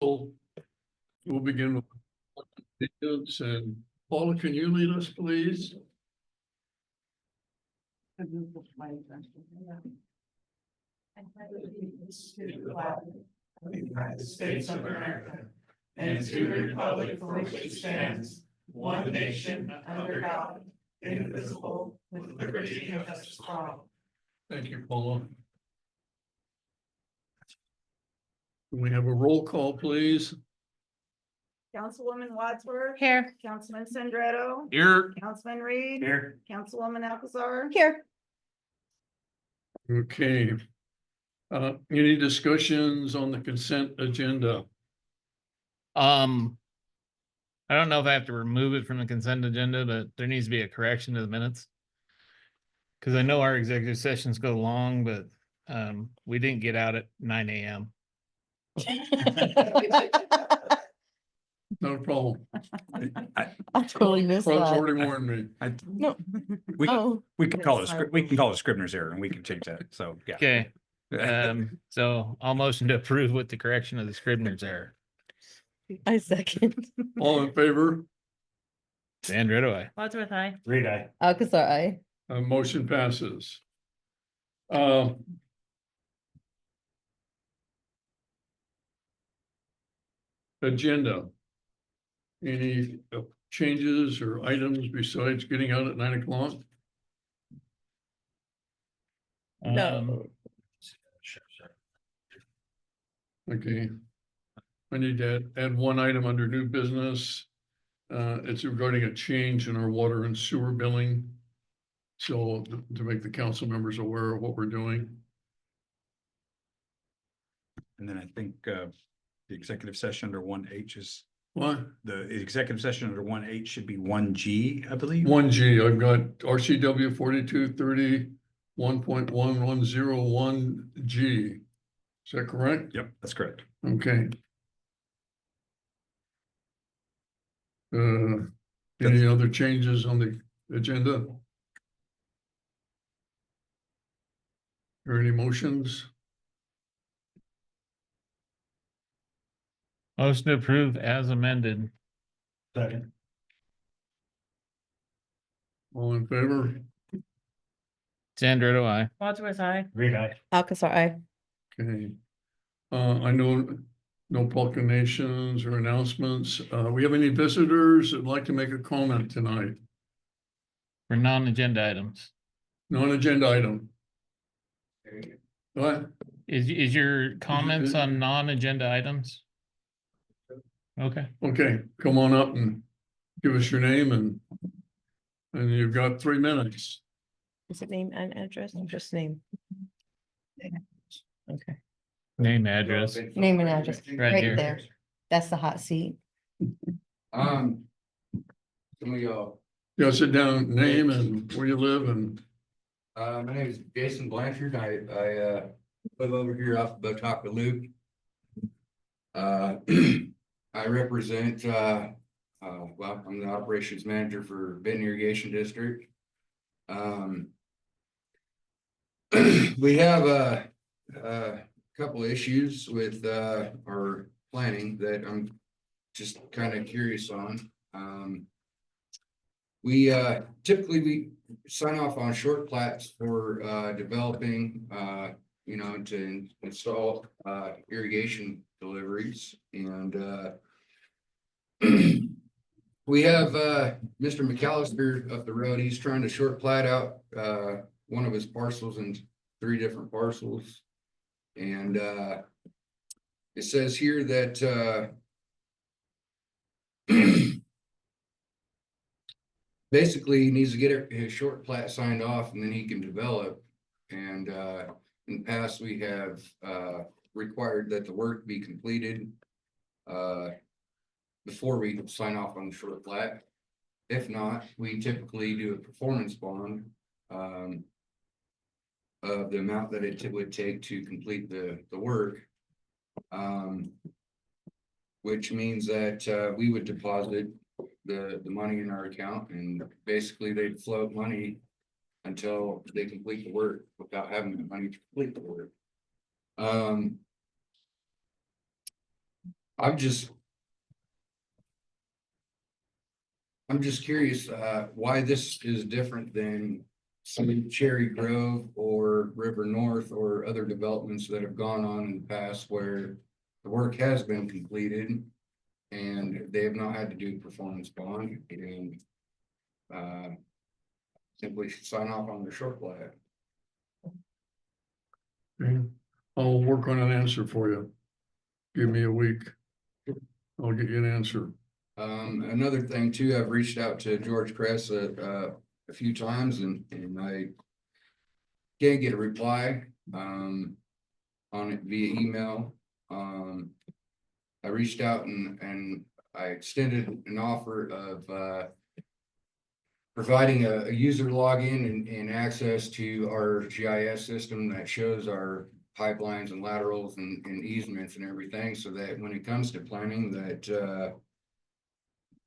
We'll begin with statements, and Paula, can you lead us, please? The United States of America, and to the republic for which it stands, one nation under God, indivisible, with liberty and justice for all. Thank you, Paula. Can we have a roll call, please? Councilwoman Wadsworth. Here. Councilman Sandretto. Here. Councilman Reed. Here. Councilwoman Alcazar. Here. Okay. Any discussions on the consent agenda? I don't know if I have to remove it from the consent agenda, but there needs to be a correction to the minutes. Cause I know our executive sessions go long, but we didn't get out at 9 a.m. Not a problem. I totally missed Frank's that. already warned me. No. We Oh, can call it we can call it Scribner's error and we can change that. So, yeah. Okay. So I'll motion to approve with the correction of the Scribner's error. I second. All in favor? Sandra, do I? Wadsworth, aye. Read I. Alcazar, aye. Motion passes. Agenda. Any changes or items besides getting out at 9 o'clock? No. Okay. I need to add one item under new business. It's regarding a change in our water and sewer billing. So to make the council members aware of what we're doing. And then I think the executive session under 1H is What? the executive session under 1H should be 1G, I believe. 1G, I've got RCW 4230 1.1101G. Is that correct? Yep, that's correct. Okay. Any other changes on the agenda? Or any motions? Motion to approve as amended. Second. All in favor? Sandra, do I? Wadsworth, aye. Read I. Alcazar, aye. Okay. I know no proclamations or announcements. We have any visitors that'd like to make a comment tonight? For non-agenda items. Non-agenda item. What? Is your comments on non-agenda items? Okay. Okay, come on up and give us your name and you've got 3 minutes. Is it name and address or just name? Okay. Name, address. Name and address, Right right here. there. That's the hot seat. Some of y'all, You gotta sit down, name and where you live and, my name is Jason Blanchard. I live over here off Botaka Loop. I represent, well, I'm the operations manager for Benton Irrigation District. We have a couple of issues with our planning that I'm just kind of curious on. We typically sign off on short plats for developing, you know, to install irrigation deliveries, and we have Mr. McAllister up the road. He's trying to short plat out one of his parcels in 3 different parcels, and it says here that basically he needs to get his short plat signed off and then he can develop. And in the past, we have required that the work be completed before we sign off on the short plat. If not, we typically do a performance bond of the amount that it would take to complete the work. Which means that we would deposit the money in our account, and basically they'd float money until they complete the work without having the money to complete the work. I'm just. I'm just curious, why this is different than some Cherry Grove or River North or other developments that have gone on in the past where the work has been completed and they have not had to do performance bond and simply sign off on their short plat. Okay. I'll work on an answer for you. Give me a week. I'll get you an answer. Another thing too, I've reached out to George Kress a few times and I can't get a reply, on it via email. I reached out and I extended an offer of, providing a user login and access to our GIS system that shows our pipelines and laterals and easements and everything, so that when it comes to planning that,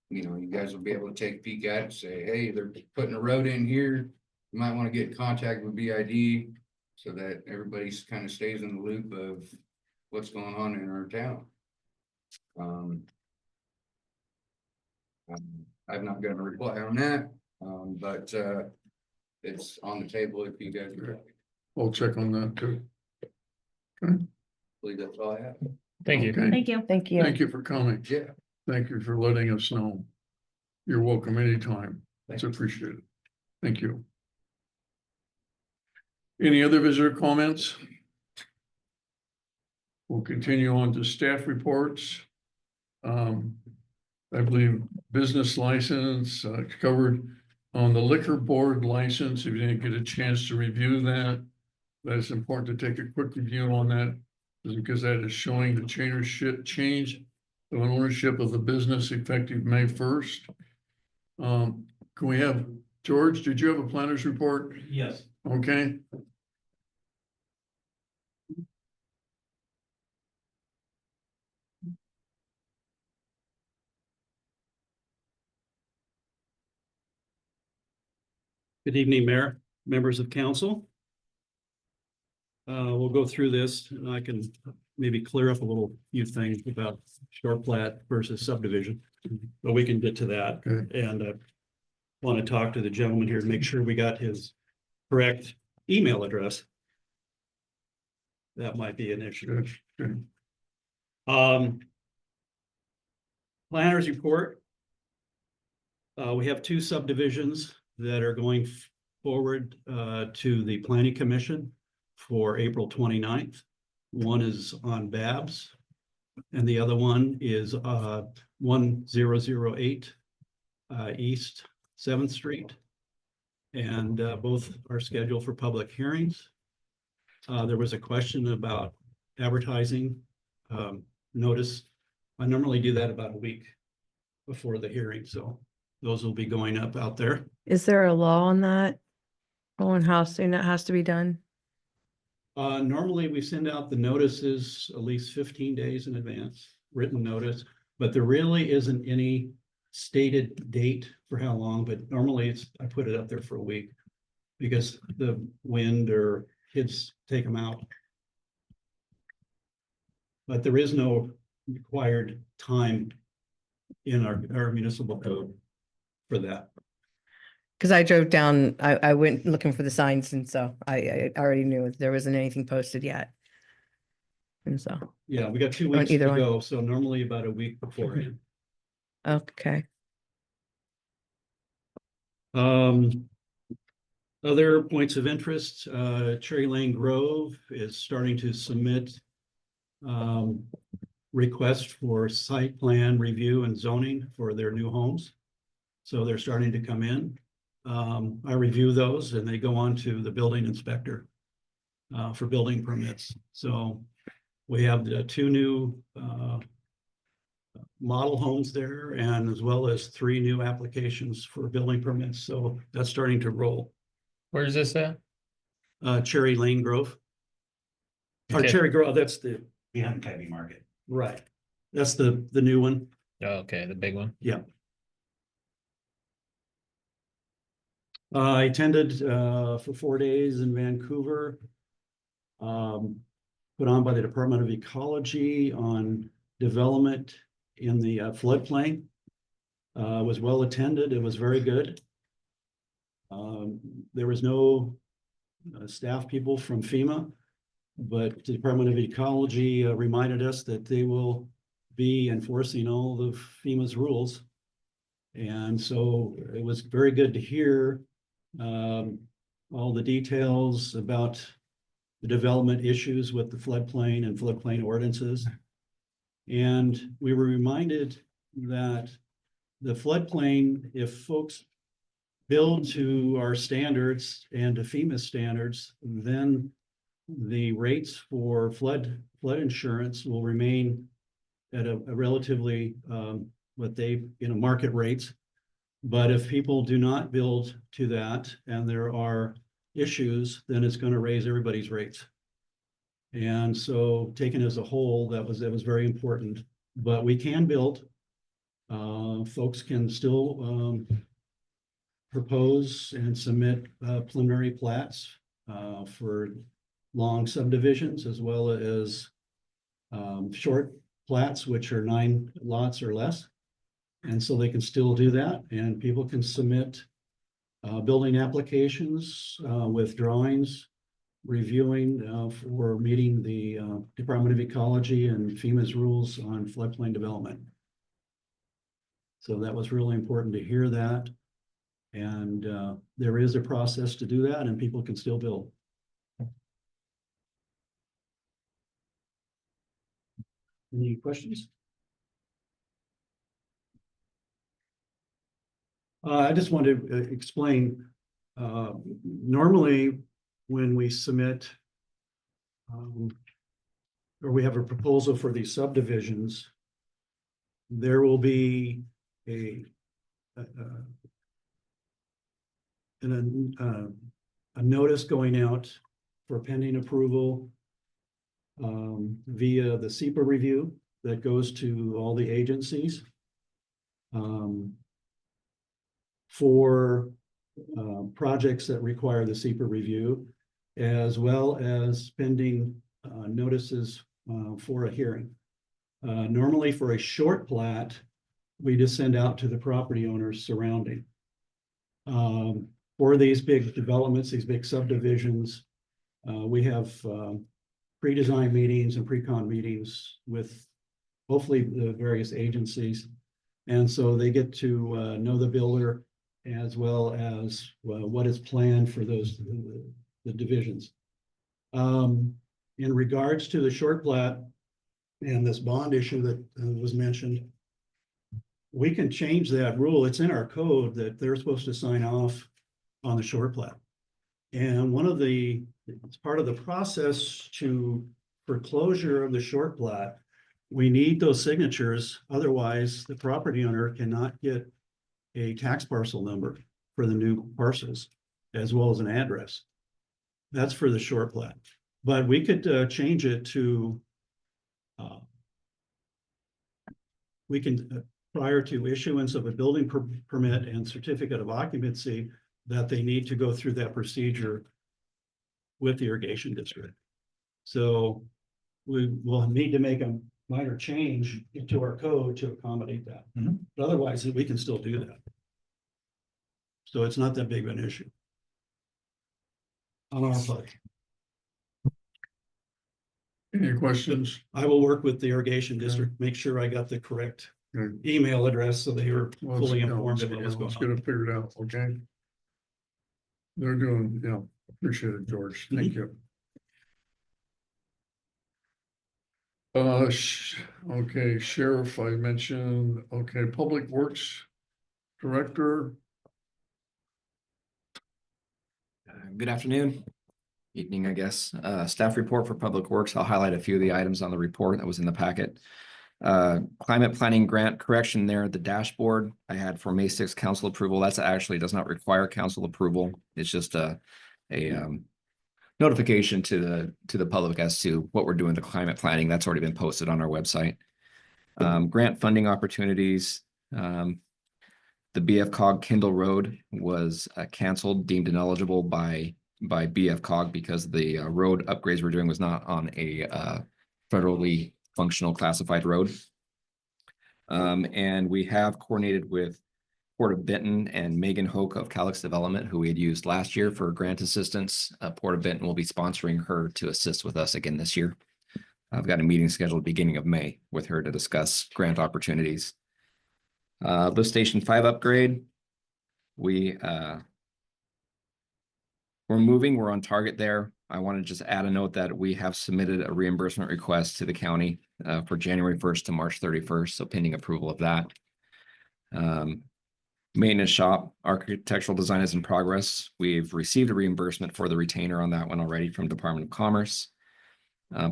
you know, you guys will be able to take a peek at it and say, hey, they're putting a road in here. You might want to get in contact with BID so that everybody kind of stays in the loop of what's going on in our town. I've not gotten a reply on that, but it's on the table if you guys would like. I'll check on that too. I believe that's all I have. Thank you. Okay. Thank you. Thank you. Thank you for coming. Yeah. Thank you for letting us know. You're welcome anytime. It's appreciated. Thank you. Any other visitor comments? We'll continue on to staff reports. I believe business license covered on the liquor board license. If you didn't get a chance to review that, that's important to take a quick review on that, because that is showing the change of an ownership of the business effective May 1st. Can we have, George, did you have a planner's report? Yes. Okay. Good evening, Mayor, members of council. We'll go through this and I can maybe clear up a little few things about short plat versus subdivision, but we can get to that. Okay. And want to talk to the gentleman here to make sure we got his correct email address. That might be an issue. Good. Good. Planner's report. We have two subdivisions that are going forward to the planning commission for April 29th. One is on Babs and the other one is 1008 East 7th Street. And both are scheduled for public hearings. There was a question about advertising notice. I normally do that about a week before the hearing, so those will be going up out there. Is there a law on that? On how soon that has to be done? Normally we send out the notices at least 15 days in advance, written notice, but there really isn't any stated date for how long, but normally I put it up there for a week because the wind or kids take them out. But there is no required time in our municipal code for that. Because I drove down, I went looking for the signs and so I already knew there wasn't anything posted yet. And so, Yeah, we got 2 On weeks to either one. go, so normally about a week beforehand. okay. Other points of interest, Cherry Lane Grove is starting to submit request for site plan review and zoning for their new homes. So they're starting to come in. I review those and they go on to the building inspector for building permits. So we have the 2 new model homes there and as well as 3 new applications for building permits. So that's starting to roll. Where's this at? Cherry Lane Grove. Or Okay. Cherry Grove, that's the, Behind Kevy Market. right. That's the new one. Oh, okay, the big one. Yeah. I attended for 4 days in Vancouver. Put on by the Department of Ecology on development in the floodplain. Was well attended. It was very good. There was no staff people from FEMA, but the Department of Ecology reminded us that they will be enforcing all of FEMA's rules. And so it was very good to hear all the details about the development issues with the floodplain and floodplain ordinances. And we were reminded that the floodplain, if folks build to our standards and to FEMA standards, then the rates for flood insurance will remain at a relatively market rates. But if people do not build to that and there are issues, then it's going to raise everybody's rates. And so taken as a whole, that was very important. But we can build. Folks can still propose and submit preliminary plats for long subdivisions as well as short plats, which are 9 lots or less. And so they can still do that, and people can submit building applications with drawings, reviewing for meeting the Department of Ecology and FEMA's rules on floodplain development. So that was really important to hear that. And there is a process to do that, and people can still build. Any questions? I just wanted to explain, normally when we submit or we have a proposal for these subdivisions, there will be a notice going out for pending approval via the SEPA review that goes to all the agencies for projects that require the SEPA review, as well as pending notices for a hearing. Normally for a short plat, we just send out to the property owners surrounding. For these big developments, these big subdivisions, we have pre-design meetings and pre-con meetings with hopefully the various agencies. And so they get to know the builder as well as what is planned for those the divisions. In regards to the short plat and this bond issue that was mentioned, we can change that rule. It's in our code that they're supposed to sign off on the short plat. And it's part of the process for closure of the short plat, we need those signatures. Otherwise, the property owner cannot get a tax parcel number for the new parcels, as well as an address. That's for the short plat. But we could change it to, we can, prior to issuance of a building permit and certificate of occupancy, that they need to go through that procedure with the irrigation district. So we will need to make a minor change into our code to accommodate that. But otherwise, we can still do that. So it's not that big of an issue on our part. Any questions? I will work with the irrigation district, make sure I got the correct Okay. email address so they were Well, fully let's- informed let's- of what was going Let's get on. it figured out, okay? They're doing, yeah, appreciate it, George. Thank you. Okay, Sheriff, I mentioned, okay, Public Works Director, Good afternoon, evening, I guess. Staff report for Public Works. I'll highlight a few of the items on the report that was in the packet. Climate planning grant correction there, the dashboard I had for May 6th council approval. That's actually does not require council approval. It's just a notification to the public as to what we're doing, the climate planning. That's already been posted on our website. Grant funding opportunities. The BFCOG Kindle Road was canceled, deemed ineligible by BFCOG because the road upgrades we're doing was not on a federally functional classified road. And we have coordinated with Port of Benton and Megan Hoke of Calix Development, who we had used last year for grant assistance. Port of Benton will be sponsoring her to assist with us again this year. I've got a meeting scheduled beginning of May with her to discuss grant opportunities. Lift Station 5 upgrade. We're moving, we're on target there. I want to just add a note that we have submitted a reimbursement request to the county for January 1st to March 31st, so pending approval of that. Maintenance shop, architectural design is in progress. We've received a reimbursement for the retainer on that one already from Department of Commerce.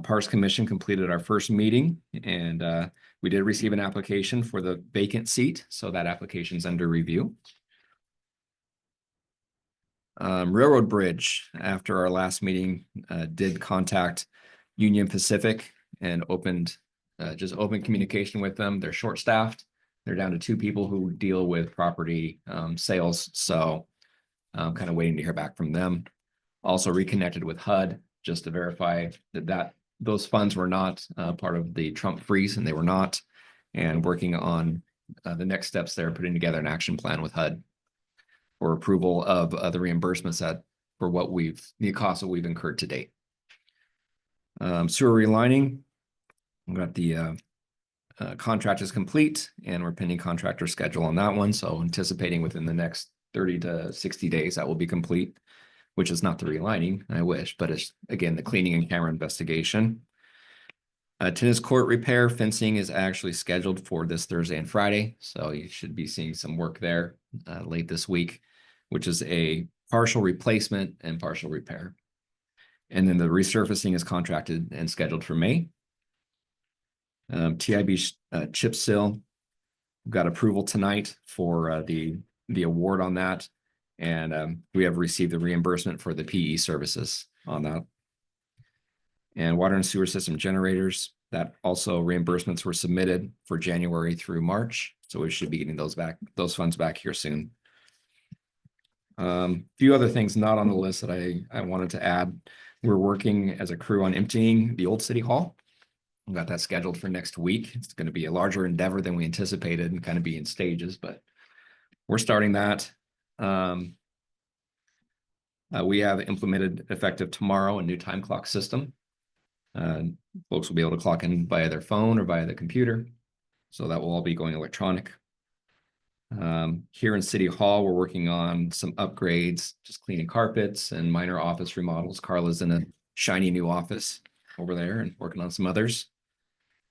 Parks Commission completed our first meeting, and we did receive an application for the vacant seat, so that application is under review. Railroad Bridge, after our last meeting, did contact Union Pacific and just open communication with them. They're short-staffed. They're down to 2 people who deal with property sales, so I'm kind of waiting to hear back from them. Also reconnected with HUD just to verify that those funds were not part of the Trump freeze, and they were not, and working on the next steps there, putting together an action plan with HUD for approval of the reimbursements for the costs that we've incurred to date. Sewer relining, we've got the contract is complete, and we're pending contractor schedule on that one. So anticipating within the next 30 to 60 days that will be complete, which is not the relining, I wish, but it's again the cleaning and camera investigation. Tennis court repair fencing is actually scheduled for this Thursday and Friday, so you should be seeing some work there late this week, which is a partial replacement and partial repair. And then the resurfacing is contracted and scheduled for May. TIB chip seal, we've got approval tonight for the award on that, and we have received the reimbursement for the PE services on that. And water and sewer system generators, that also reimbursements were submitted for January through March, so we should be getting those funds back here soon. Few other things not on the list that I wanted to add. We're working as a crew on emptying the old city hall. We've got that scheduled for next week. It's going to be a larger endeavor than we anticipated and kind of be in stages, but we're starting that. We have implemented effective tomorrow a new time clock system. Folks will be able to clock in via their phone or via the computer. So that will all be going electronic. Here in City Hall, we're working on some upgrades, just cleaning carpets and minor office remodels. Carla's in a shiny new office over there and working on some others.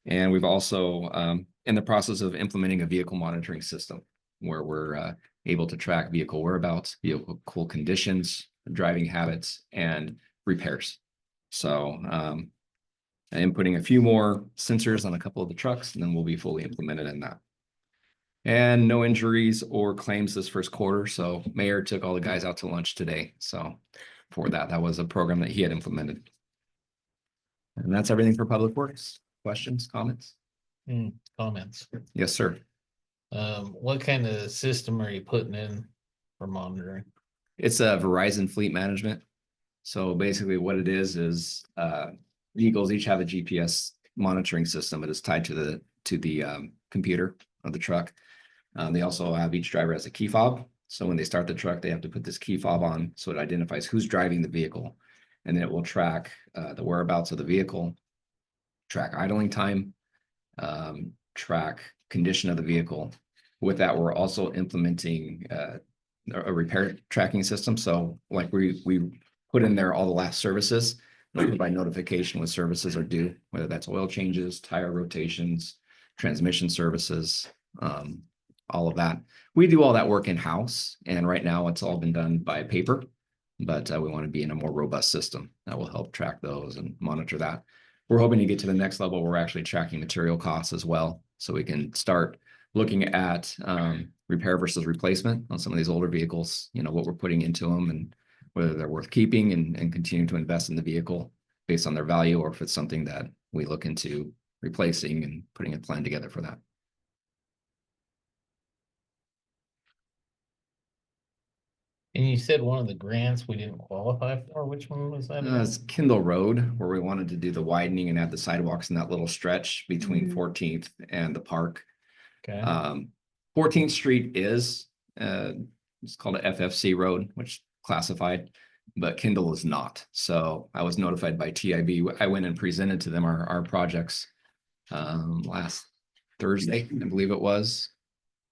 And we've also in the process of implementing a vehicle monitoring system where we're able to track vehicle whereabouts, vehicle conditions, driving habits, and repairs. So I am putting a few more sensors on a couple of the trucks, and then we'll be fully implemented in that. And no injuries or claims this first quarter. So Mayor took all the guys out to lunch today. So for that was a program that he had implemented. And that's everything for Public Works. Questions, comments? Comments. Yes, sir. What kind of system are you putting in for monitoring? It's a Verizon Fleet Management. So basically what it is vehicles each have a GPS monitoring system that is tied to the computer of the truck. They also have, each driver has a key fob. So when they start the truck, they have to put this key fob on so it identifies who's driving the vehicle. And then it will track the whereabouts of the vehicle, track idling time, track condition of the vehicle. With that, we're also implementing a repair tracking system. So like we put in there all the last services by notification when services are due, whether that's oil changes, tire rotations, transmission services, all of that. We do all that work in-house, and right now it's all been done by paper, but we want to be in a more robust system that will help track those and monitor that. We're hoping to get to the next level where we're actually tracking material costs as well, so we can start looking at repair versus replacement on some of these older vehicles, what we're putting into them and whether they're worth keeping and continuing to invest in the vehicle based on their value, or if it's something that we look into replacing and putting a plan together for that. And you said one of the grants we didn't qualify for, which one was that? It's Kindle Road, where we wanted to do the widening and add the sidewalks in that little stretch between Mhm. 14th and the park. Okay, 14th Street is, it's called a FFC road, which classified, but Kindle is not. So I was notified by TIB. I went and presented to them our projects last Thursday, I believe it was.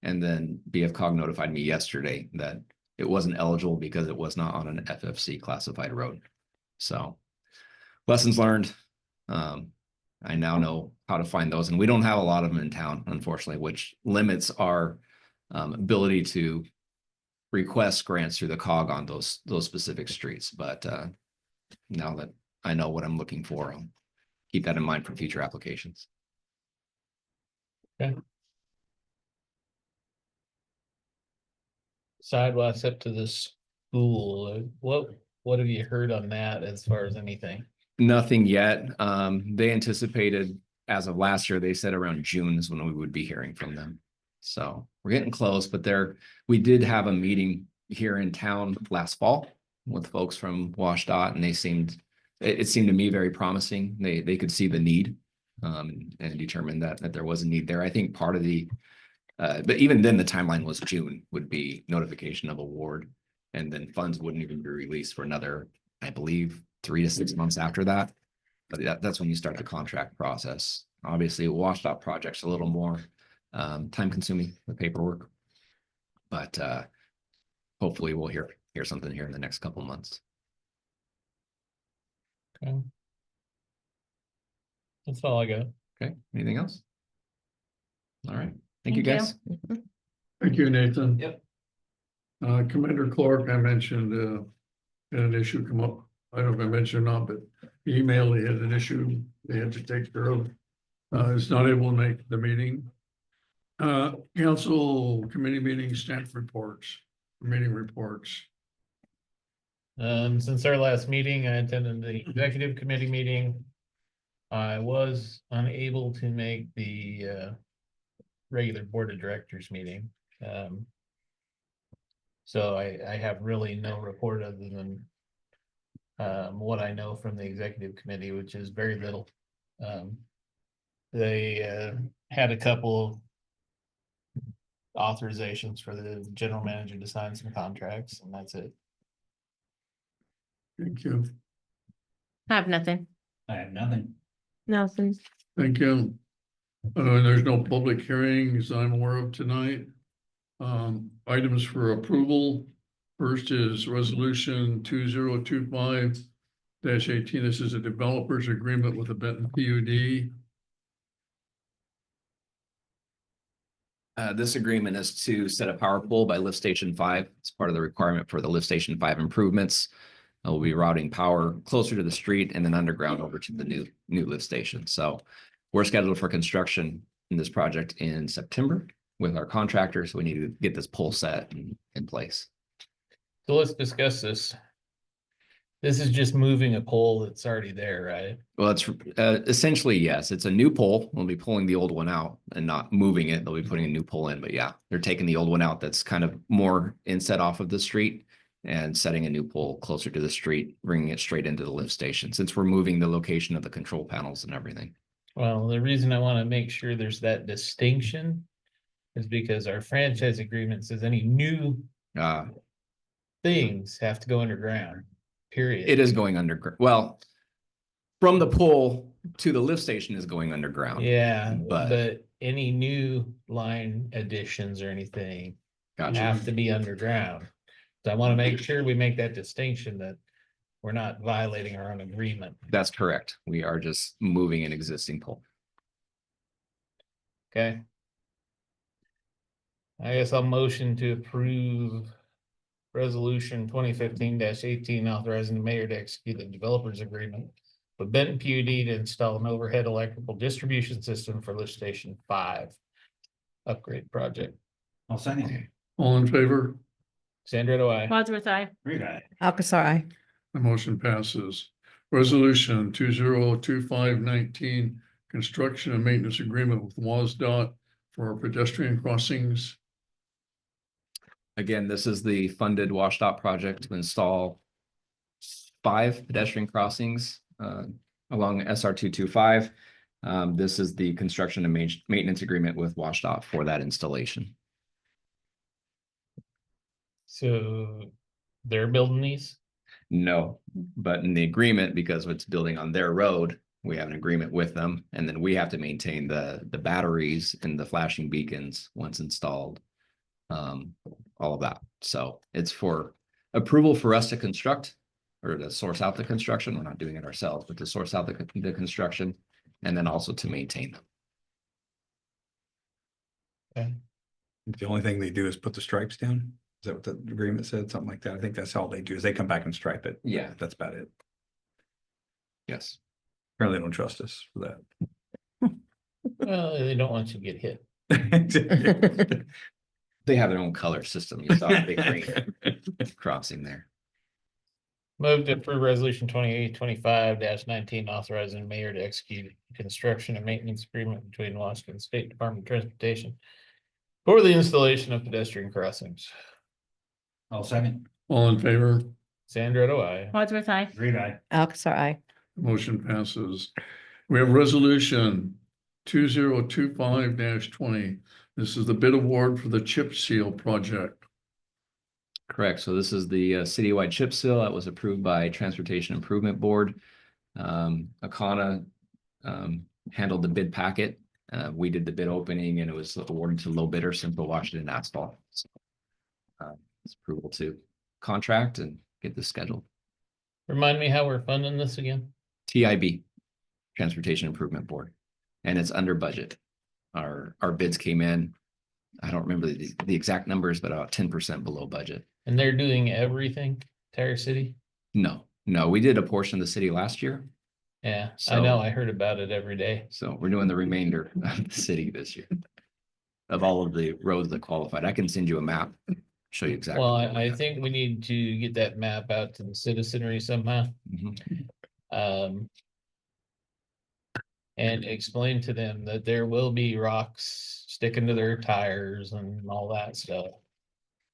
And then BFCOG notified me yesterday that it wasn't eligible because it was not on an FFC classified road. So lessons learned. I now know how to find those, and we don't have a lot of them in town, unfortunately, which limits our ability to request grants through the COG on those specific streets. But now that I know what I'm looking for, I'll keep that in mind for future applications. sidewalks up to the school, what have you heard on that as far as anything? Nothing yet. They anticipated, as of last year, they said around June is when we would be hearing from them. So we're getting close, but we did have a meeting here in town last fall with folks from WashDOT, and it seemed to me very promising. They could see the need and determined that there was a need there. I think part of but even then the timeline was June would be notification of award, and then funds wouldn't even be released for another, I believe, 3 to 6 months after that. But that's when you start the contract process. Obviously, a WashDOT project's a little more time consuming, the paperwork. But hopefully we'll hear something here in the next couple months. Okay. That's all I got. Okay, anything else? All right, thank you Thank you. guys. Thank you, Nathan. Yep. Commander Clark, I mentioned, had an issue come up. I don't know if I mentioned or not, but he emailed, he had an issue they had to take care of. Is not able to make the meeting. Council committee meeting, staff reports, meeting reports. Since our last meeting, I attended the executive committee meeting. I was unable to make the regular board of directors meeting. So I have really no report other than what I know from the executive committee, which is very little. They had a couple authorizations for the general manager to sign some contracts, and that's it. Thank you. I have nothing. I have nothing. Nothing. Thank you. And there's no public hearings I'm aware of tonight. Items for approval. First is resolution 2025-18. This is a developer's agreement with the Benton PUD. This agreement is to set a power pole by Lift Station 5. It's part of the requirement for the Lift Station 5 improvements. We'll be routing power closer to the street and then underground over to the new lift station. So we're scheduled for construction in this project in September with our contractors. So we need to get this pole set in place. So let's discuss this. This is just moving a pole that's already there, right? Well, it's essentially, yes, it's a new pole. We'll be pulling the old one out and not moving it. They'll be putting a new pole in, but yeah, they're taking the old one out that's kind of more inset off of the street and setting a new pole closer to the street, bringing it straight into the lift station, since we're moving the location of the control panels and everything. Well, the reason I want to make sure there's that distinction is because our franchise agreement says any new things have to go underground, period. It is going underground. Well, from the pole to the lift station is going underground. Yeah, But- but any new line additions or anything Gotcha. have to be underground. So I want to make sure we make that distinction that we're not violating our own agreement. That's correct. We are just moving an existing pole. Okay. I guess I'll motion to approve resolution 2015-18 authorizing the mayor to execute the developers agreement with Benton PUD to install an overhead electrical distribution system for lift station 5 upgrade project. I'll second it. All in favor? Sandra, do I? Wadsworth, I. Read it. Alcazar, I. The motion passes. Resolution 2025-19, construction and maintenance agreement with WasDOT for pedestrian crossings. Again, this is the funded WashDOT project to install 5 pedestrian crossings along SR 225. This is the construction and maintenance agreement with WashDOT for that installation. So they're building these? No, but in the agreement, because it's building on their road, we have an agreement with them, and then we have to maintain the batteries and the flashing beacons once installed. All of that. So it's for approval for us to construct or to source out the construction. We're not doing it ourselves, but to source out the construction and then also to maintain them. Okay. The only thing they do is put the stripes down. Is that what the agreement said? Something like that. I think that's all they do is they come back and stripe it. Yeah. That's about it. Yes. Apparently they don't trust us for Well, they don't want you to get hit. that. They have their own color system. You saw a big green crossing there. Move to approve resolution 2825-19 authorizing the mayor to execute construction and maintenance agreement between Washington State Department of Transportation for the installation of pedestrian crossings. I'll second. All in favor? Sandra, I. Wadsworth, aye. Reed, aye. Alcazar, I. Motion passes. We have resolution 2025-20. This is the bid award for the chip seal project. Correct. So this is the citywide chip seal that was approved by Transportation Improvement Board. Akana handled the bid packet. We did the bid opening and it was awarded to low bidder Central Washington Asphalt. So, it's approval to contract and get this scheduled. Remind me how we're funding this again? TIB, Transportation Improvement Board, and it's under budget. Our bids came in, I don't remember the exact numbers, but about 10% below budget. And they're doing everything, entire city? No, we did a portion of the city last year. Yeah, I So- know, I heard about it every day. So we're doing the remainder of the city this year. Of all of the roads that qualified. I can send you a map, show you exactly. Well, I think we need to get that map out to the citizenry somehow. Mhm. And explain to them that there will be rocks sticking to their tires and all that stuff.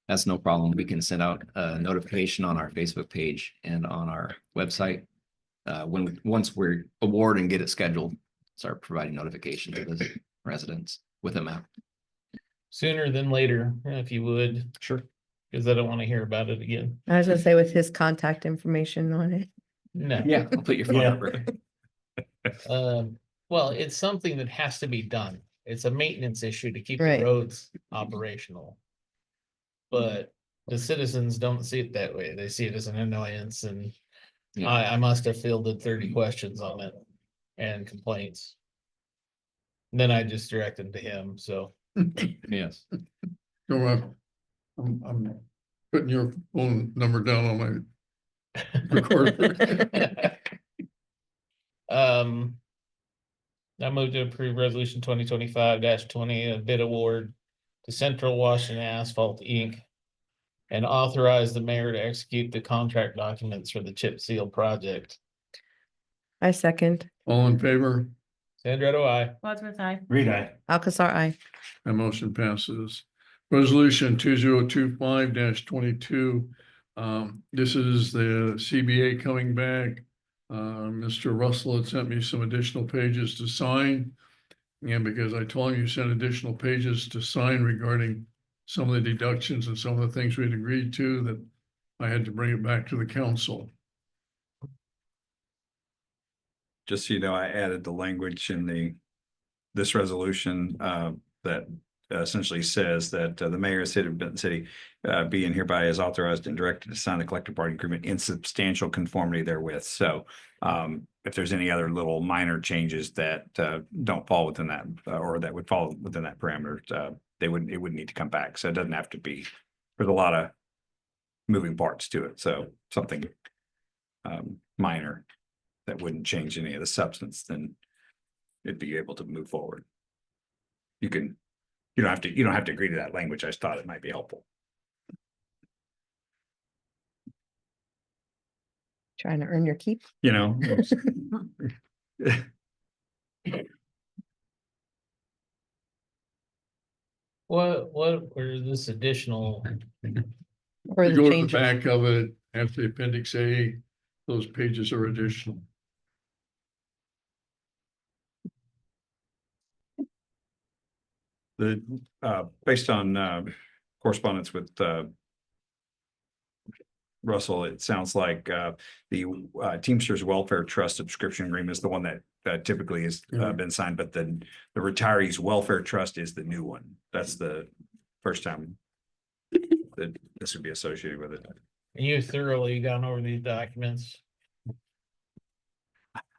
That's no problem. We can send out a notification on our Facebook page and on our website. Once we're award and get it scheduled, start providing notification to the residents with a map. Sooner than later, if you would, Sure. because I don't want to hear about it again. I was gonna say with his contact information on it. No. Yeah, I'll put your phone Yeah. number. Well, it's something that has to be done. It's a maintenance issue to keep the Right. roads operational. But the citizens don't see it that way. They see it as an annoyance and Yeah. I must have fielded 30 questions on it and complaints. Then I just direct them to him, so. Yes. Go on. I'm putting your phone number down on my recorder. I move to approve resolution 2025-20, a bid award to Central Washington Asphalt Inc. And authorize the mayor to execute the contract documents for the chip seal project. I second. All in favor? Sandra, I. Wadsworth, aye. Reed, aye. Alcazar, I. That motion passes. Resolution 2025-22. This is the CBA coming back. Mr. Russell had sent me some additional pages to sign. And because I told him you sent additional pages to sign regarding some of the deductions and some of the things we'd agreed to, that I had to bring it back to the council. Just so you know, I added the language in this resolution that essentially says that the mayor of the city of Benton City being hereby is authorized and directed to sign the collective bargaining agreement in substantial conformity therewith. So if there's any other little minor changes that don't fall within that or that would fall within that parameter, it wouldn't need to come back. So it doesn't have to be, there's a lot of moving parts to it. So something minor that wouldn't change any of the substance, then it'd be able to move forward. You don't have to agree to that language. I just thought it might be helpful. Trying to earn your keep. You know. where is this additional? Or You the go to the changes. back of it, after the appendix A, those pages are additional. The, based on, correspondence with, Russell, it sounds like, the, Teamsters Welfare Trust subscription agreement is the one that typically has, been signed, but the Retirees Welfare Trust is the new one. That's the first time that this would be associated with it. You thoroughly gone over these documents?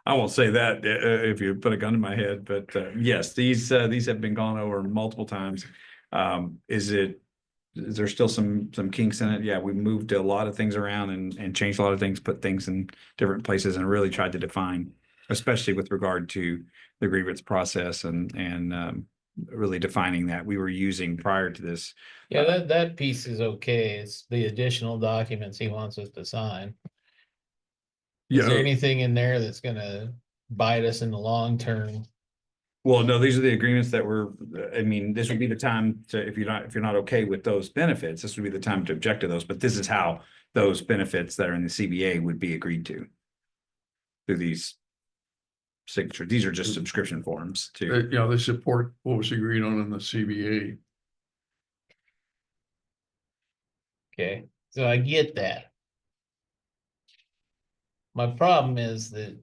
I won't say that if you put a gun to my head, but yes, these have been gone over multiple times. Is there still some kinks in it? Yeah, we moved a lot of things around and changed a lot of things, put things in different places and really tried to define, especially with regard to the grievance process and really defining that we were using prior to this. Yeah, that piece is okay. It's the additional documents he wants us to sign. Is there Yeah, anything in there that's gonna bite us in the long term? Well, no, these are the agreements that were, I mean, this would be the time to, if you're not okay with those benefits, this would be the time to object to those, but this is how those benefits that are in the CBA would be agreed to. Through these signatures, these are just subscription forms to, yeah, they support what was agreed on in the CBA. Okay, so I get that. My problem is that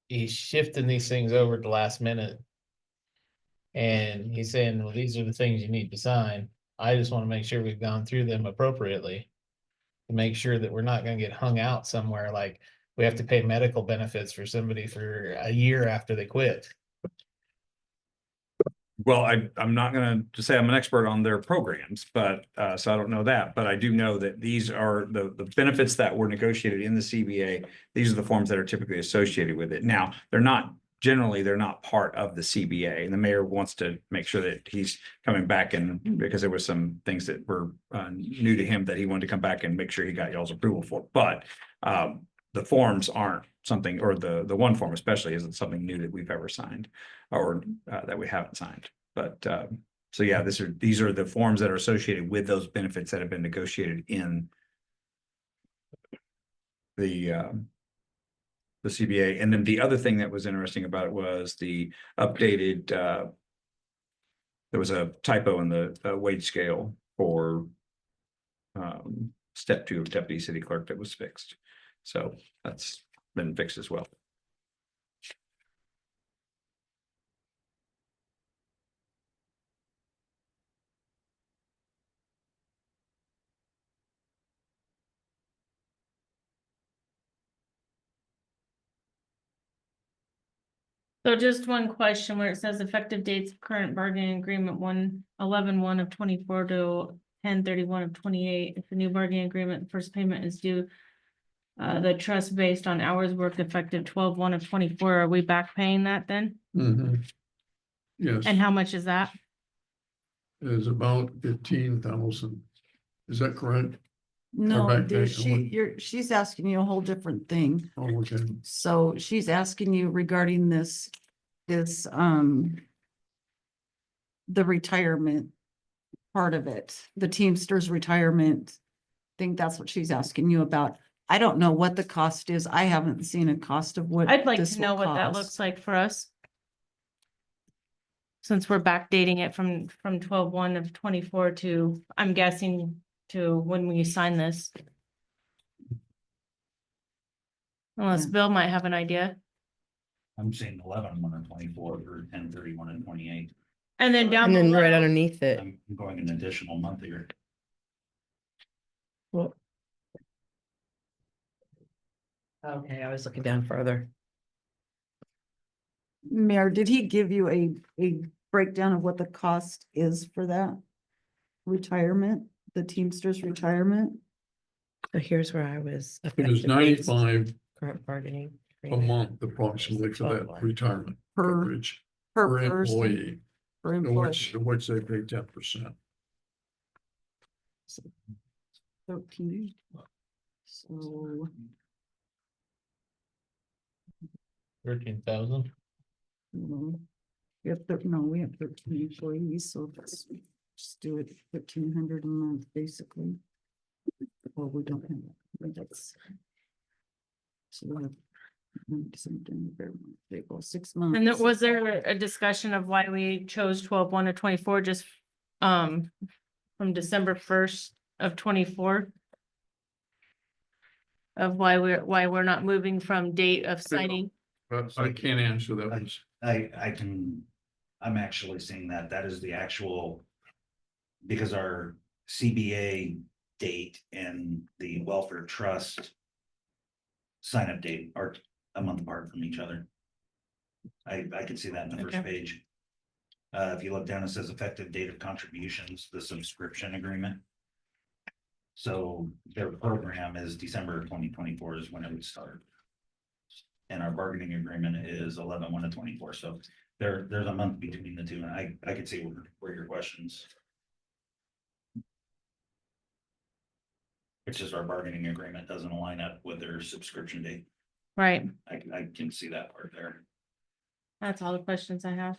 he's shifting these things over to the last minute. And he's saying, well, these are the things you need to sign. I just want to make sure we've gone through them appropriately. To make sure that we're not gonna get hung out somewhere, like we have to pay medical benefits for somebody for a year after they quit. well, I'm not gonna just say I'm an expert on their programs, but, so I don't know that, but I do know that these are the benefits that were negotiated in the CBA. These are the forms that are typically associated with it. Now, they're not part of the CBA, and the mayor wants to make sure that he's coming back and because there was some things that were new to him that he wanted to come back and make sure he got y'all's approval for. But the forms aren't something, or the one form especially isn't something new that we've ever signed or that we haven't signed. But so yeah, these are the forms that are associated with those benefits that have been negotiated in the CBA. And then the other thing that was interesting about it was the updated, there was a typo in the wage scale for step 2 of deputy city clerk that was fixed. So that's been fixed as well. So just one question where it says effective dates of current bargaining agreement 1/11/1 of 24 to 10/31 of 28. If the new bargaining agreement first payment is due. The trust based on hours worked effective 12/1 of 24. Are we back paying that then? Yes, And how much is that? is about 15,000. Is that correct? No, back date, she's asking you a whole different thing. Oh, okay. So she's asking you regarding this, the retirement part of it, the Teamsters retirement. I think that's what she's asking you about. I don't know what the cost is. I haven't seen a cost of what. I'd like this to know will what that cost. looks like for us. Since we're backdating it from 12/1 of 24 to, I'm guessing, to when we sign this. Unless Yeah. Bill might have an idea. I'm saying 11/1 and 24 or 10/31 and 28. And then down And then right below, underneath it. I'm going an additional month here. Well. Okay, I was looking down further. Mayor, did he give you a breakdown of what the cost is for that? Retirement, the Teamsters retirement? So here's where I was. It was effective dates, 95 Current bargaining. a agreement. month approximately for that 12/1. retirement Per- coverage Per per person, employee, per in employee, which they pay 10%. 13. So, 13,000. we have 13 employees, so that's Just do it 1,300 a month, basically. Well, we don't have, but that's. So we have. Something, April, 6 months. And was there a discussion of why we chose 12/1 of 24, just from December 1st of 24? Of why we're not moving from date of signing? I can't answer that one. I'm actually seeing that is the actual. Because our CBA date and the welfare trust. Sign up date are a month apart from each other. I can see that in the first Okay. page. If you look down, it says effective date of contributions, the subscription agreement. So their program is December 2024 is when it would start. And our bargaining agreement is 11/1 of 24. So there's a month between the two, and I could see where your questions. It's just our bargaining agreement doesn't line up with their subscription date. Right, I can see that part there. that's all the questions I have.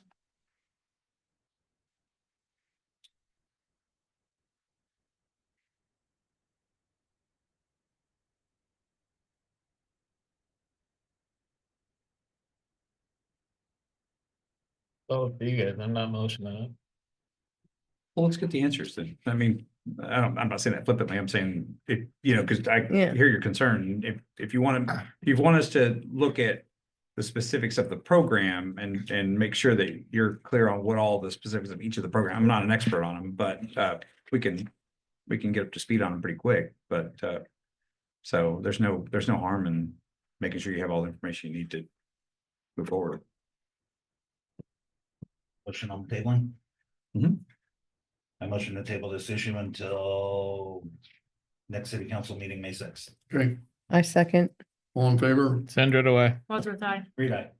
Oh, you guys, I'm not motioning it. Well, let's get the answers then. I mean, I'm not saying that flippantly. I'm saying if, cause I Yeah. hear your concern. If you want us to look at the specifics of the program and make sure that you're clear on what all the specifics of each of the program. I'm not an expert on them, but, we can get up to speed on them pretty quick, but, so there's no harm in making sure you have all the information you need to move forward. Motion on tabling? Mhm. I motion to table this issue until next city council meeting, May 6th. Okay, I second. all in favor? Send it away. Wadsworth, aye. Read aye.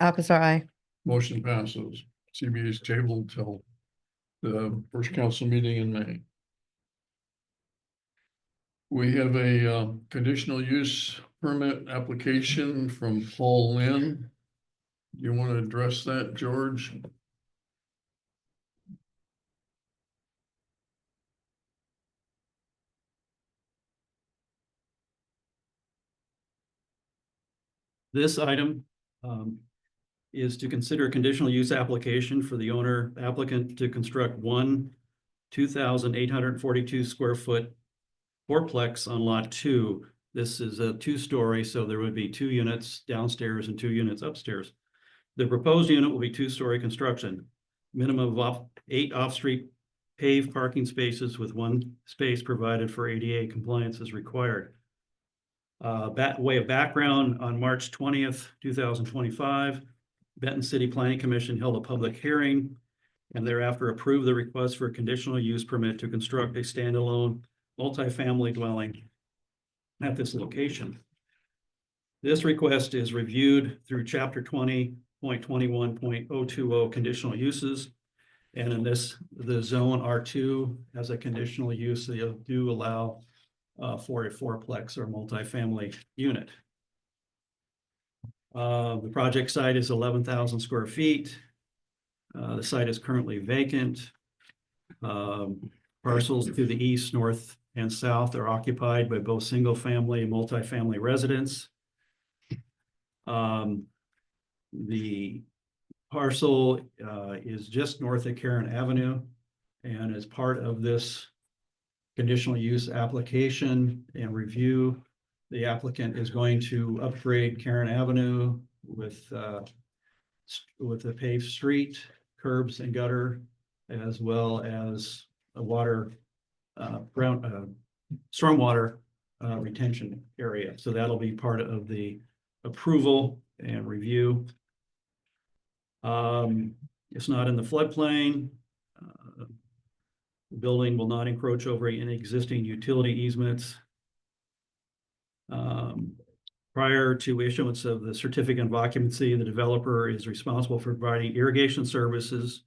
Alcazar, I. Motion passes. CBA's tabled till the first council meeting in May. We have a conditional use permit application from Paul Lynn. You want to address that, George? This item is to consider a conditional use application for the owner applicant to construct one 2,842 square foot fourplex on lot 2. This is a 2-story, so there would be 2 units downstairs and 2 units upstairs. The proposed unit will be 2-story construction, minimum of 8 off-street paved parking spaces with 1 space provided for ADA compliance is required. Way of background, on March 20th, 2025, Benton City Planning Commission held a public hearing and thereafter approved the request for a conditional use permit to construct a standalone multifamily dwelling at this location. This request is reviewed through chapter 20.21.020 conditional uses. And in this, the zone R2 has a conditional use, they do allow for a fourplex or multifamily unit. The project site is 11,000 square feet. The site is currently vacant. Parcels to the east, north, and south are occupied by both single-family and multifamily residents. The parcel is just north of Karen Avenue, and as part of this conditional use application and review, the applicant is going to upgrade Karen Avenue with a paved street, curbs and gutter, as well as a stormwater retention area. So that'll be part of the approval and review. It's not in the floodplain. The building will not encroach over any existing utility easements. Prior to issuance of the certificate of occupancy, the developer is responsible for providing irrigation services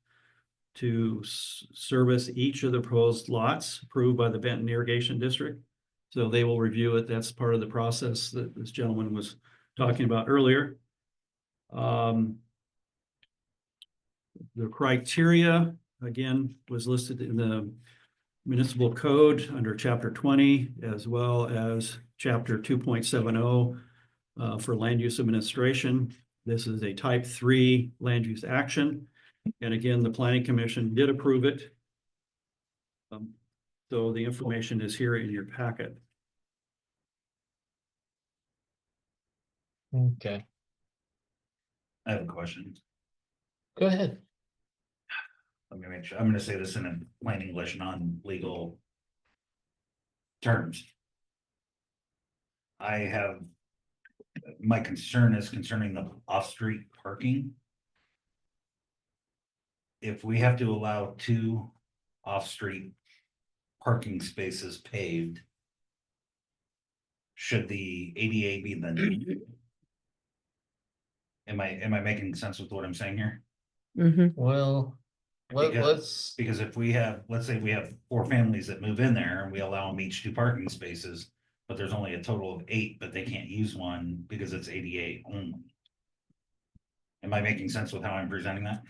to service each of the proposed lots approved by the Benton Irrigation District. So they will review it. That's part of the process that this gentleman was talking about earlier. The criteria again, was listed in the municipal code under chapter 20, as well as chapter 2.70 for land use administration. This is a type 3 land use action. And again, the planning commission did approve it. So the information is here in your packet. Okay, I have a question. go ahead. Let me make sure, I'm gonna say this in plain English, non-legal terms. I have, my concern is concerning the off-street parking. If we have to allow 2 off-street parking spaces paved, should the ADA be the? Am I making sense with what I'm saying here? Well, let's, Because if we have, let's say we have 4 families that move in there and we allow them each 2 parking spaces, but there's only a total of 8, but they can't use one because it's ADA only. Am I making sense with how I'm presenting that?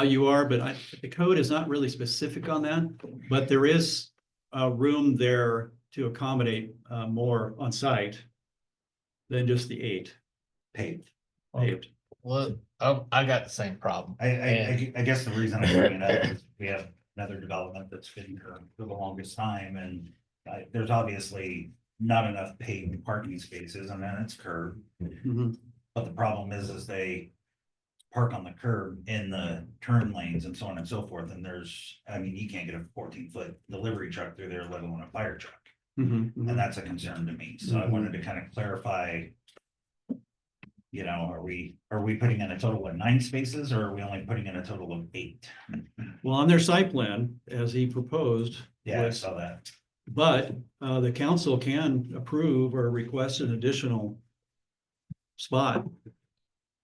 You are, but the code is not really specific on that, but there is room there to accommodate more on site than just the 8 Paved. paved. well, I got the same problem. I guess the reason I bring it up is we have another development that's been here for the longest time, and there's obviously not enough paved parking spaces, and then it's curb. Mhm. But the problem is they park on the curb in the turn lanes and so on and so forth, and I mean, you can't get a 14-foot delivery truck through there, let alone a fire truck. Mhm, mhm. And that's a concern to me, so I wanted to kind of clarify. You know, are we putting in a total of 9 spaces, or are we only putting in a total of 8? Well, on their site plan, as he proposed. Yeah, I was- saw that. But the council can approve or request an additional spot.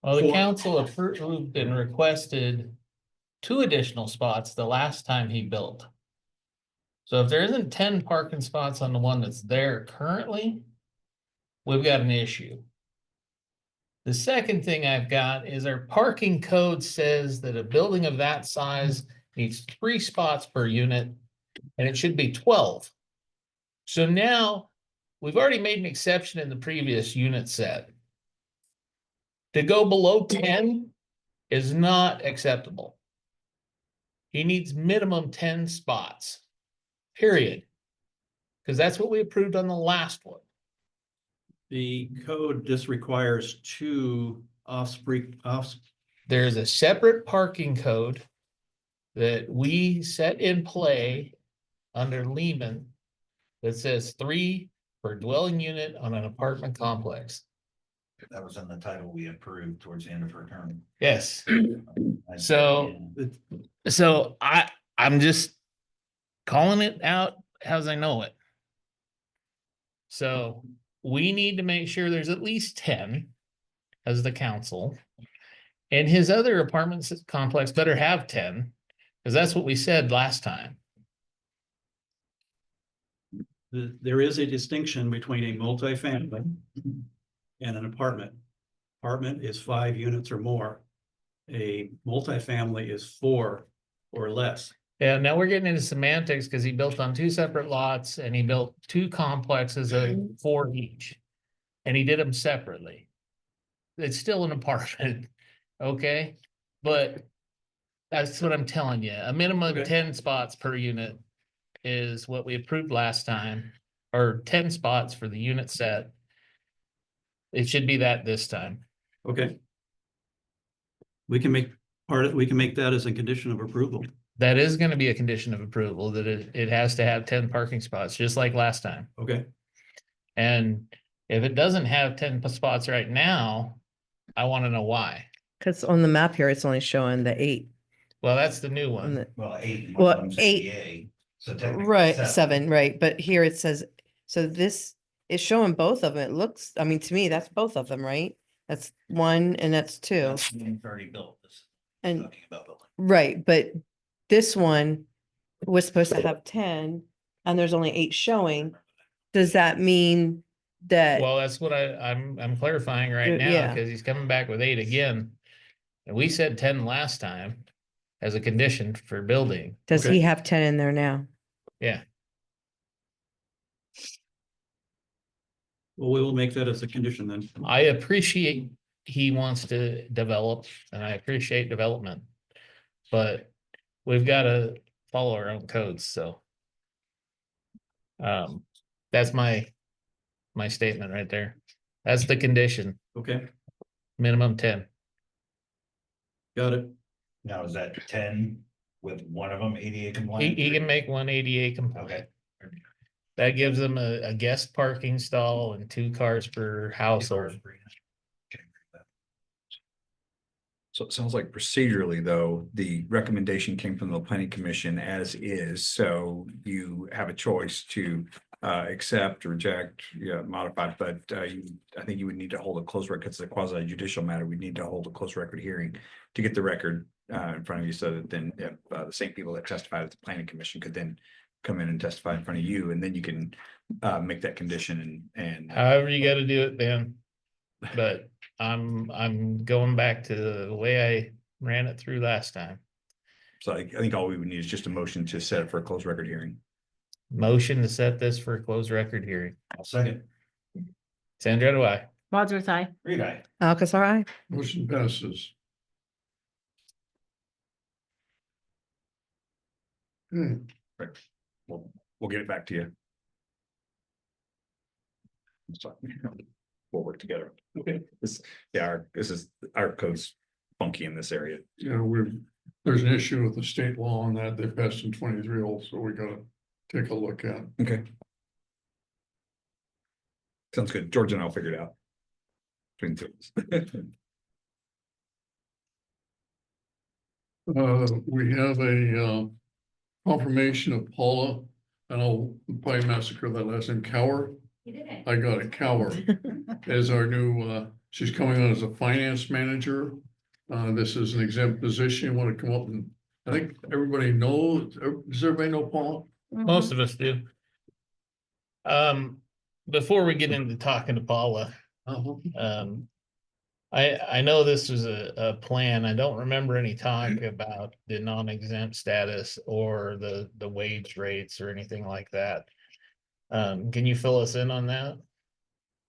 Well, the For- council approved and requested 2 additional spots the last time he built. So if there isn't 10 parking spots on the one that's there currently, we've got an issue. The second thing I've got is our parking code says that a building of that size needs 3 spots per unit, and it should be 12. So now, we've already made an exception in the previous unit set. To go below 10 is not acceptable. He needs minimum 10 spots, period. Because that's what we approved on the last one. The code just requires 2 There's a separate parking code that we set in play under Lehman that says 3 per dwelling unit on an apartment complex. That was in the title we approved towards the end of her term. Yes. I- So- So I'm just calling it out as I know it. So we need to make sure there's at least 10 as the council. And his other apartments complex better have 10, because that's what we said last time. There is a distinction between a multifamily and an apartment. Apartment is 5 units or more. A multifamily is 4 or less. Yeah, now we're getting into semantics because he built on 2 separate lots and he built 2 complexes of 4 each. And he did them separately. It's still an apartment, okay? But that's what I'm telling you. A minimum Okay. of 10 spots per unit is what we approved last time, or 10 spots for the unit set. It should be that this time. Okay. We can make that as a condition of approval. That is gonna be a condition of approval, that it has to have 10 parking spots, just like last time. Okay, And if it doesn't have 10 spots right now, I wanna know why. Cause on the map here, it's only showing the 8. Well, that's the new On one. the, Well, 8. and Well, one of them's 8. ADA, so technically right, 7, right, but here it says, so this is showing both of them. It looks, I mean, to me, that's both of them, right? That's 1 and that's 2. That's the one we've already built. This is And talking about building. right, but this one was supposed to have 10 and there's only 8 showing. Does that mean that, Well, that's what I'm clarifying right now, Yeah. because he's coming back with 8 again. And we said 10 last time. as a condition for building. Does Okay. he have 10 in there now? Yeah, Well, we will make that as a condition then. I appreciate he wants to develop and I appreciate development. But we've got to follow our own codes, so. That's my statement right there. That's the condition, Okay, minimum 10. got it. Now, is that 10 with one of them ADA He compliant? can make one ADA compliant. Okay. That gives them a guest parking stall and 2 cars per household. So it sounds like procedurally, though, the recommendation came from the planning commission as is, so you have a choice to accept, reject, modify, but I think you would need to hold a closed record. It's a quasi judicial matter. We'd need to hold a closed record hearing to get the record in front of you, so that then the same people that testified at the planning commission could then come in and testify in front of you, and then you can make that condition and However you gotta do it, Ben. But I'm going back to the way I ran it through last time. so I think all we would need is just a motion to set it for a closed record hearing. Motion to set this for a closed record hearing. I'll second. Sandra, do I? Wadsworth, aye. Reed, aye. Alcazar, aye. Motion passes. Okay, We'll get it back to you. So, we'll work together. Okay. This is our code's funky in this area. yeah, there's an issue with the state law on that. They passed in 23 also, we gotta take a look at. Okay. Sounds good. George and I'll figure it out. Between the two of us. We have a confirmation of Paula, and I'll probably massacre that last name, Cower. I got it, Cower, as our new, she's coming on as a finance manager. This is an exempt position, want to come up and, I think everybody knows, does everybody know Paula? Most of us do. Before we get into talking to Paula, I know this was a plan. I don't remember any talk about the non-exempt status or the wage rates or anything like that. Can you fill us in on that?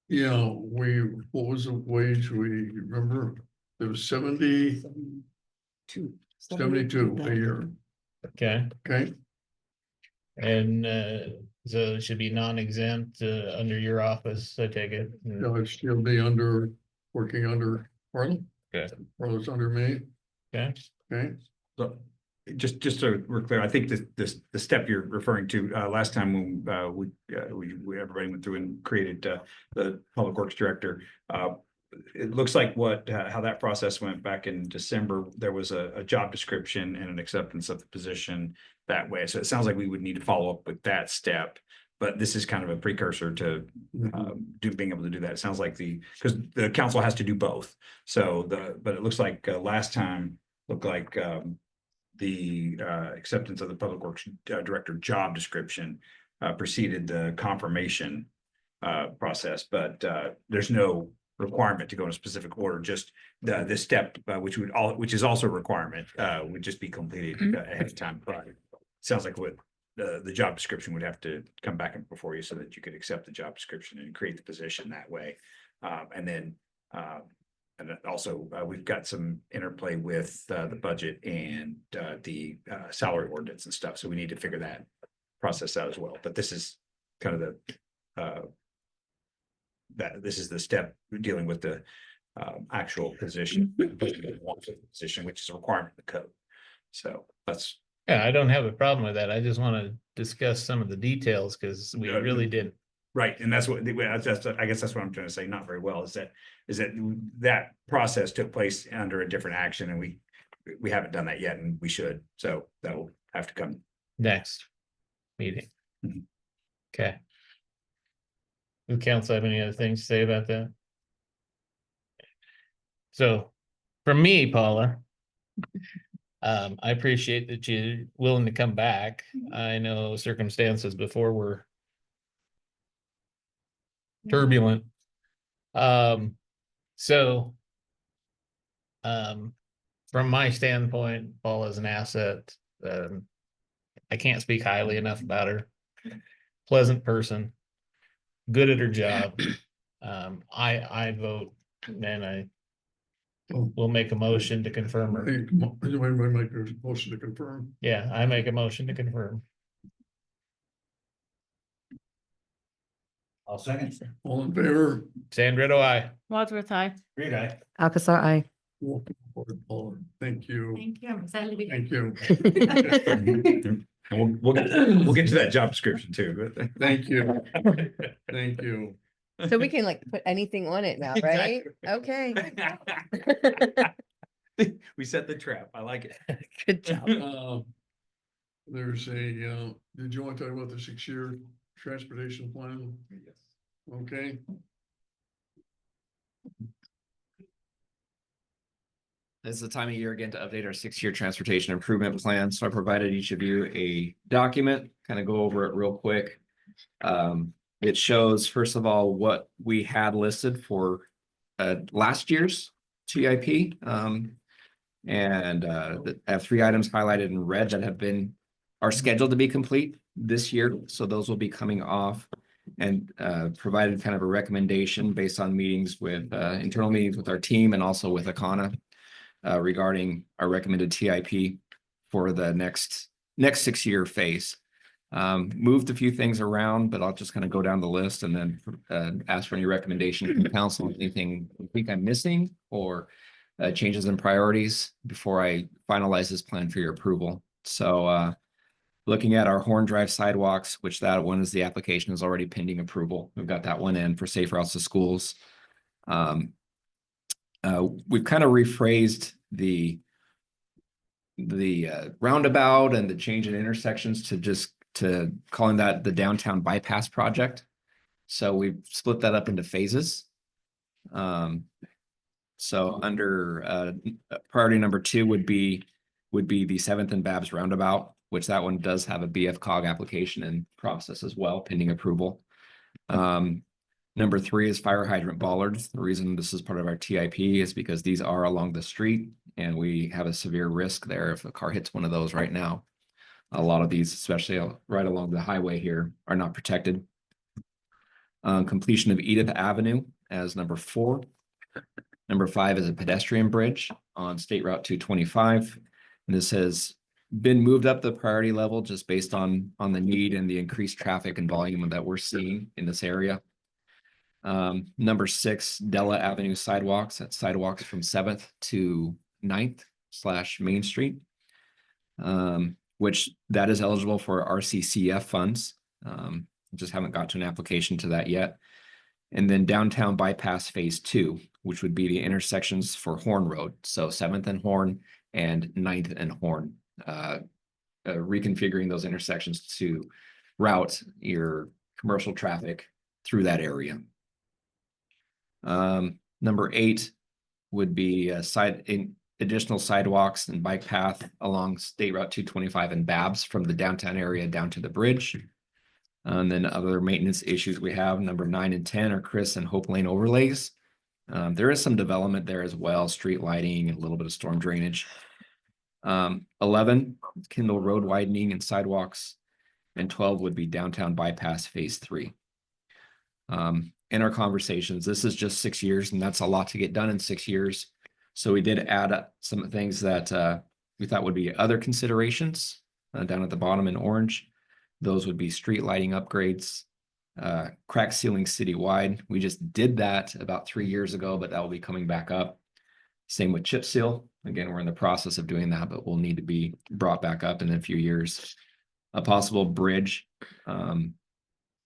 Yeah, what was the wage, we remember, it was 72 a year, Okay, okay? and so it should be non-exempt under your office, I take it. She'll be working under Harlan. Okay. Harlan's under me, Okay, okay? So just so we're clear, I think the step you're referring to, last time when we everybody went through and created the public works director. It looks like how that process went back in December, there was a job description and an acceptance of the position that way. So it sounds like we would need to follow up with that step. But this is kind of a precursor to being able to do that. It sounds like because the council has to do both. So but it looks like last time looked like the acceptance of the public works director job description preceded the confirmation process, but there's no requirement to go in a specific order. Just this step, which is also a requirement, would just be completed ahead of time. But it sounds like what the job description would have to come back before you so that you could accept the job description and create the position that way. And then also we've got some interplay with the budget and the salary ordinance and stuff. So we need to figure that process out as well. But this is kind of this is the step dealing with the actual position, position, which is a requirement of the code. So that's. yeah, I don't have a problem with that. I just want to discuss some of the details because we really didn't. Right, and that's what I guess that's what I'm trying to say. Not very well is that process took place under a different action, and we haven't done that yet, and we should. So that will have to come Next meeting. Mhm. Okay. Do council have any other things to say about that? So, from me, Paula, I appreciate that you're willing to come back. I know circumstances before were turbulent. So, from from my standpoint, Paula is an asset. I can't speak highly enough about her. Pleasant person, good at her job. I vote, and I Oh, will make a motion to confirm her. hey, come on, anybody make a motion to confirm? Yeah, I make a motion to confirm. I'll second. All in favor? Sandra, I. Wadsworth, I. Great, I. Alcazar, I. Welcome aboard, Paula. Thank you. Thank you. I'm excited to be. Thank you. And we'll get to that job description too, but. Thank you. Thank you. So we can like put anything on it now, right? Okay. We set the trap. I like it. Good job. There's a, did you want to talk about the 6-year transportation plan? Yes. Okay, This is the time of year again to update our 6-year transportation improvement plan. So I provided each of you a document, kind of go over it real quick. It shows, first of all, what we had listed for last year's TIP. And I have 3 items highlighted in red that are scheduled to be complete this year. So those will be coming off, and provided kind of a recommendation based on meetings with internal meetings with our team and also with Akana regarding our recommended TIP for the next 6-year phase. Moved a few things around, but I'll just kind of go down the list and then ask for any recommendation from council. Anything you think I'm missing or changes in priorities before I finalize this plan for your approval. So looking at our Horn Drive sidewalks, which that one is the application is already pending approval. We've got that one in for safe routes to schools. We've kind of rephrased the roundabout and the change in intersections to calling that the downtown bypass project. So we've split that up into phases. So under priority number 2 would be the 7th and Babs roundabout, which that one does have a BFCOG application in process as well, pending approval. Number 3 is fire hydrant bollards. The reason this is part of our TIP is because these are along the street and we have a severe risk there if a car hits one of those right now. A lot of these, especially right along the highway here, are not protected. Completion of Edith Avenue as number 4. Number 5 is a pedestrian bridge on State Route 225. And this has been moved up the priority level just based on the need and the increased traffic and volume that we're seeing in this area. Number 6, Della Avenue sidewalks. That's sidewalks from 7th to 9th / Main Street. Which that is eligible for RCCF funds. Just haven't got to an application to that yet. And then downtown bypass phase 2, which would be the intersections for Horn Road. So 7th and Horn and 9th and Horn. Reconfiguring those intersections to route your commercial traffic through that area. Number 8 would be additional sidewalks and bike path along State Route 225 and Babs from the downtown area down to the bridge. And then other maintenance issues we have, number 9 and 10 are Chris and Hope Lane overlays. There is some development there as well, street lighting and a little bit of storm drainage. 11, Kendall Road widening and sidewalks, and 12 would be downtown bypass phase 3. In our conversations, this is just 6 years, and that's a lot to get done in 6 years. So we did add some things that we thought would be other considerations down at the bottom in orange. Those would be street lighting upgrades, crack sealing citywide. We just did that about 3 years ago, but that will be coming back up. Same with chip seal. Again, we're in the process of doing that, but we'll need to be brought back up in a few years. A possible bridge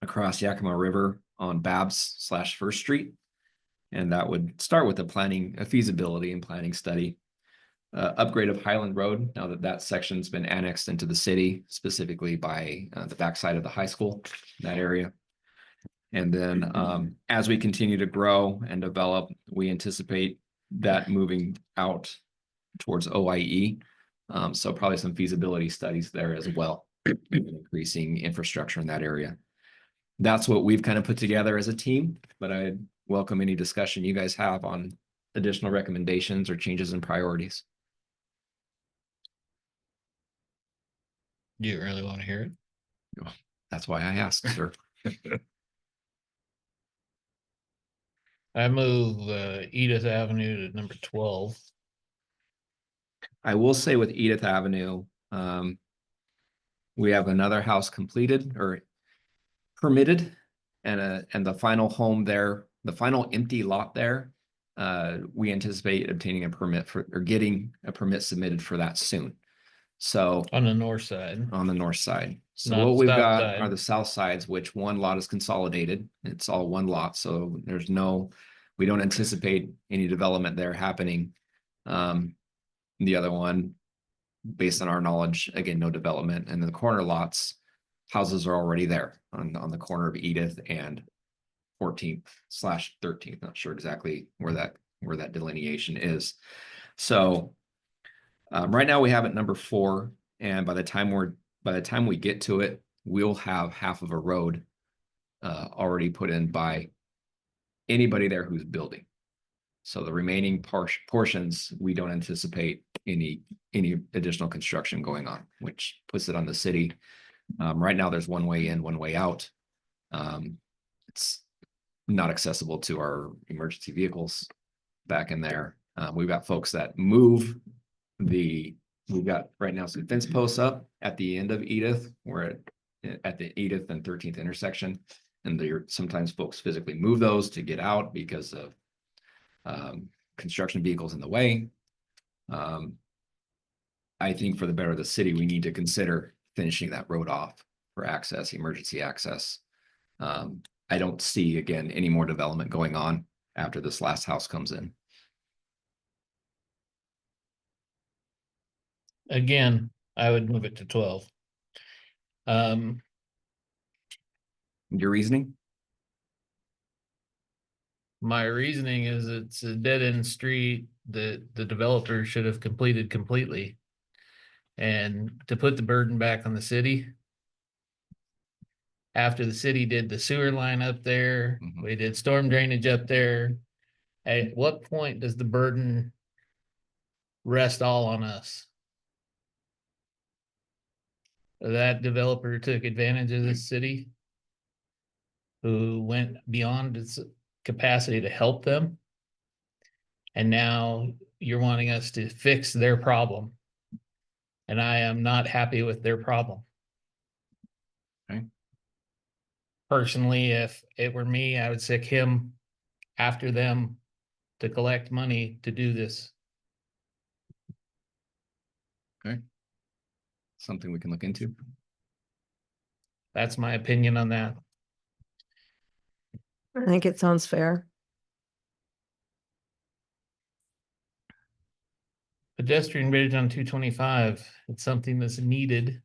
across Yakima River on Babs / First Street. And that would start with a feasibility and planning study. Upgrade of Highland Road, now that section's been annexed into the city, specifically by the backside of the high school, that area. And then as we continue to grow and develop, we anticipate that moving out towards OIE. So probably some feasibility studies there as well, increasing infrastructure in that area. That's what we've kind of put together as a team, but I welcome any discussion you guys have on additional recommendations or changes in priorities. Do you really want to hear it? That's why I asked, sir. I move Edith Avenue to number 12. I will say with Edith Avenue, we have another house completed or permitted and the final home there, the final empty lot there. We anticipate obtaining a permit for, or getting a permit submitted for that soon. So On the north side. on the north side. So Not what we've south got side. are the south sides, which one lot is consolidated. It's all one lot, so there's no, we don't anticipate any development there happening. The other one, based on our knowledge, again, no development. And the corner lots, houses are already there on the corner of Edith and 14th/13th. Not sure exactly where that delineation is. So right now we have it number 4, and by the time we get to it, we'll have half of a road already put in by anybody there who's building. So the remaining portions, we don't anticipate any additional construction going on, which puts it on the city. Right now, there's one way in, one way out. It's not accessible to our emergency vehicles back in there. We've got folks that move we've got right now some fence posts up at the end of Edith. We're at the Edith and 13th intersection. And sometimes folks physically move those to get out because of construction vehicles in the way. I think for the better of the city, we need to consider finishing that road off for access, emergency access. I don't see, again, any more development going on after this last house comes in. Again, I would move it to 12. Your reasoning? My reasoning is it's a dead end street that the developer should have completed completely. And to put the burden back on the city. After the city did the sewer line up there, we did storm drainage up there. At what point does the burden rest all on us? That developer took advantage of this city, who went beyond its capacity to help them. And now you're wanting us to fix their problem. And I am not happy with their problem. Okay. Personally, if it were me, I would sick him after them to collect money to do this. Okay. Something we can look into. That's my opinion on that. I think it sounds fair. Pedestrian bridge on 225, it's something that's needed.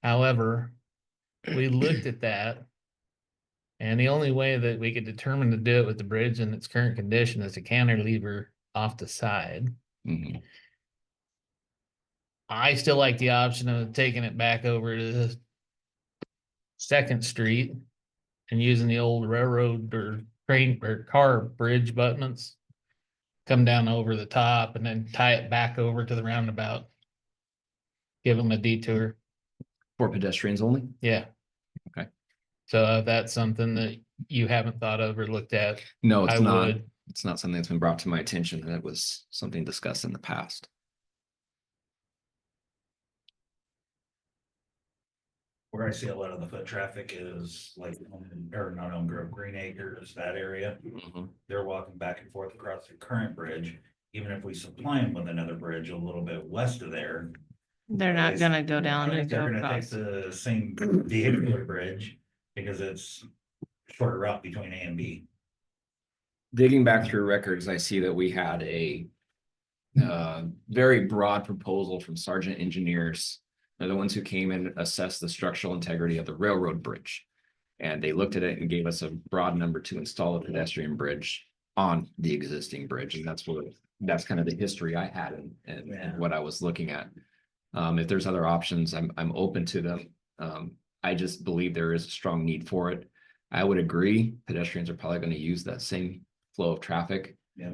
However, we looked at that. And the only way that we could determine to do it with the bridge in its current condition is to cantilever off the side. Mhm. I still like the option of taking it back over to the 2nd Street and using the old railroad or train or car bridge abutments. Come down over the top and then tie it back over to the roundabout. Give them a detour. For pedestrians only? Yeah. Okay. So if that's something that you haven't thought of or looked at, No, it's I not. would. It's not something that's been brought to my attention, and it was something discussed in the past. Where I see a lot of the foot traffic is like, or not on Green Acres, that area. They're walking back and forth across the current bridge. Even if we supply them with another bridge a little bit west of there. They're not gonna go down and They're go gonna take across. the same vehicular bridge because it's shorter route between A and B. Digging back through records, I see that we had a very broad proposal from Sargent Engineers. They're the ones who came and assessed the structural integrity of the railroad bridge. And they looked at it and gave us a broad number to install a pedestrian bridge on the existing bridge. And that's kind of the history I had and what I was looking at. If there's other options, I'm open to them. I just believe there is a strong need for it. I would agree, pedestrians are probably going to use that same flow of traffic. Yeah.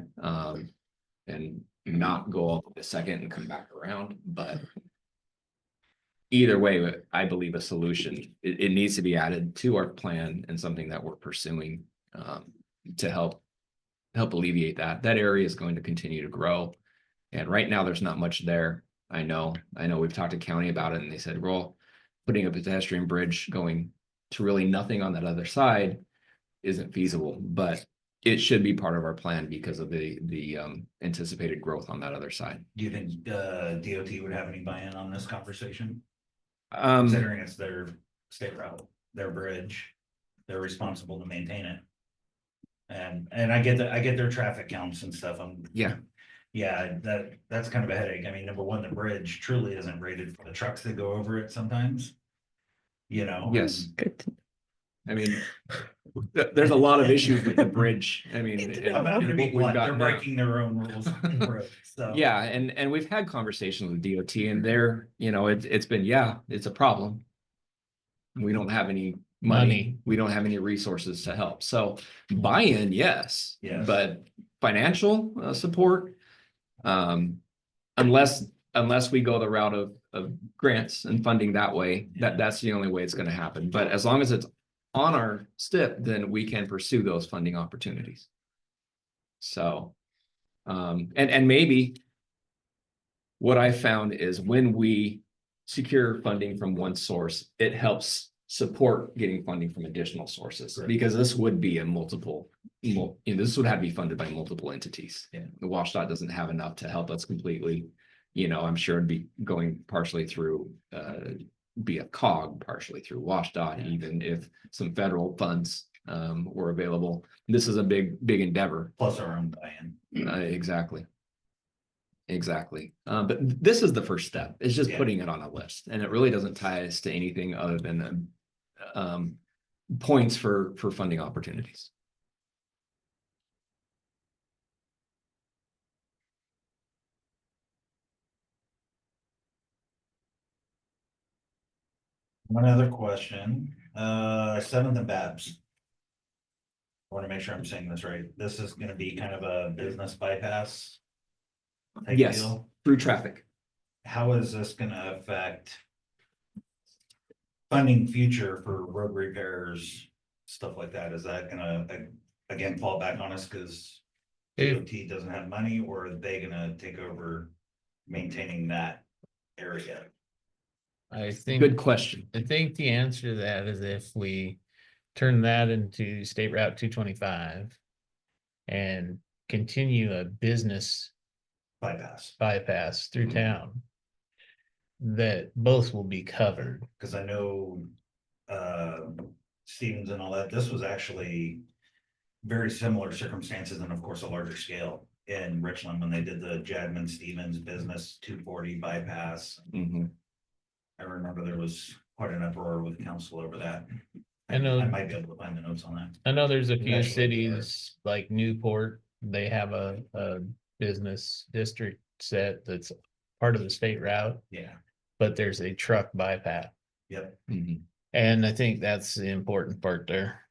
And not go all the 2nd and come back around, but either way, I believe a solution, it needs to be added to our plan and something that we're pursuing to help alleviate that. That area is going to continue to grow. And right now, there's not much there. I know we've talked to county about it and they said, well, putting a pedestrian bridge going to really nothing on that other side isn't feasible, but it should be part of our plan because of the anticipated growth on that other side. Do you think DOT would have any buy-in on this conversation? Um, Considering it's their state route, their bridge, they're responsible to maintain it. And I get their traffic counts and stuff. yeah, Yeah, that's kind of a headache. I mean, number one, the bridge truly isn't rated for the trucks that go over it sometimes. You know? yes. Good. I mean, there's a lot of issues with the bridge. I mean, I'm gonna be we've blunt, got they're now. breaking their own rules on the road, so. Yeah, and we've had conversations with DOT and they're, it's been, yeah, it's a problem. We don't have any money, we don't have any resources to help. So buy-in, yes. Yes. But financial support, unless we go the route of grants and funding that way, that's the only way it's gonna happen. But as long as it's on our STIP, then we can pursue those funding opportunities. So, and maybe what I found is when we secure funding from one source, it helps support getting funding from additional sources, Correct. because this would be a this would have to be funded by multiple entities. Yeah. The WashDOT doesn't have enough to help us completely. I'm sure it'd be going partially through, be a cog, partially through WashDOT, even if some federal funds were available. This is a big endeavor. Plus our own buy-in. Exactly. But this is the first step. It's just Yeah. putting it on a list, and it really doesn't tie us to anything other than points for funding opportunities. One other question, 7th and Babs. I want to make sure I'm saying this right. This is gonna be kind of a business bypass type Yes, deal. through traffic. How is this gonna affect funding future for road repairs, stuff like that? Is that gonna, again, fall back on us because DOT doesn't have money, or are they gonna take over maintaining that area? I think. Good question. I think the answer to that is if we turn that into State Route 225 and continue a business bypass through town, that both will be covered. Cause I know, Stevens and all that, this was actually very similar circumstances and of course a larger scale in Richland when they did the Jadman Stevens Business 240 bypass. Mhm. I remember there was quite an uproar with council over that. I know. I might be able to find the notes on that. I know there's a few Eventually, cities like Newport, they have a business district set that's part of the state route, Yeah, but there's a truck bypass. yep. Mhm. And I think that's the important part there.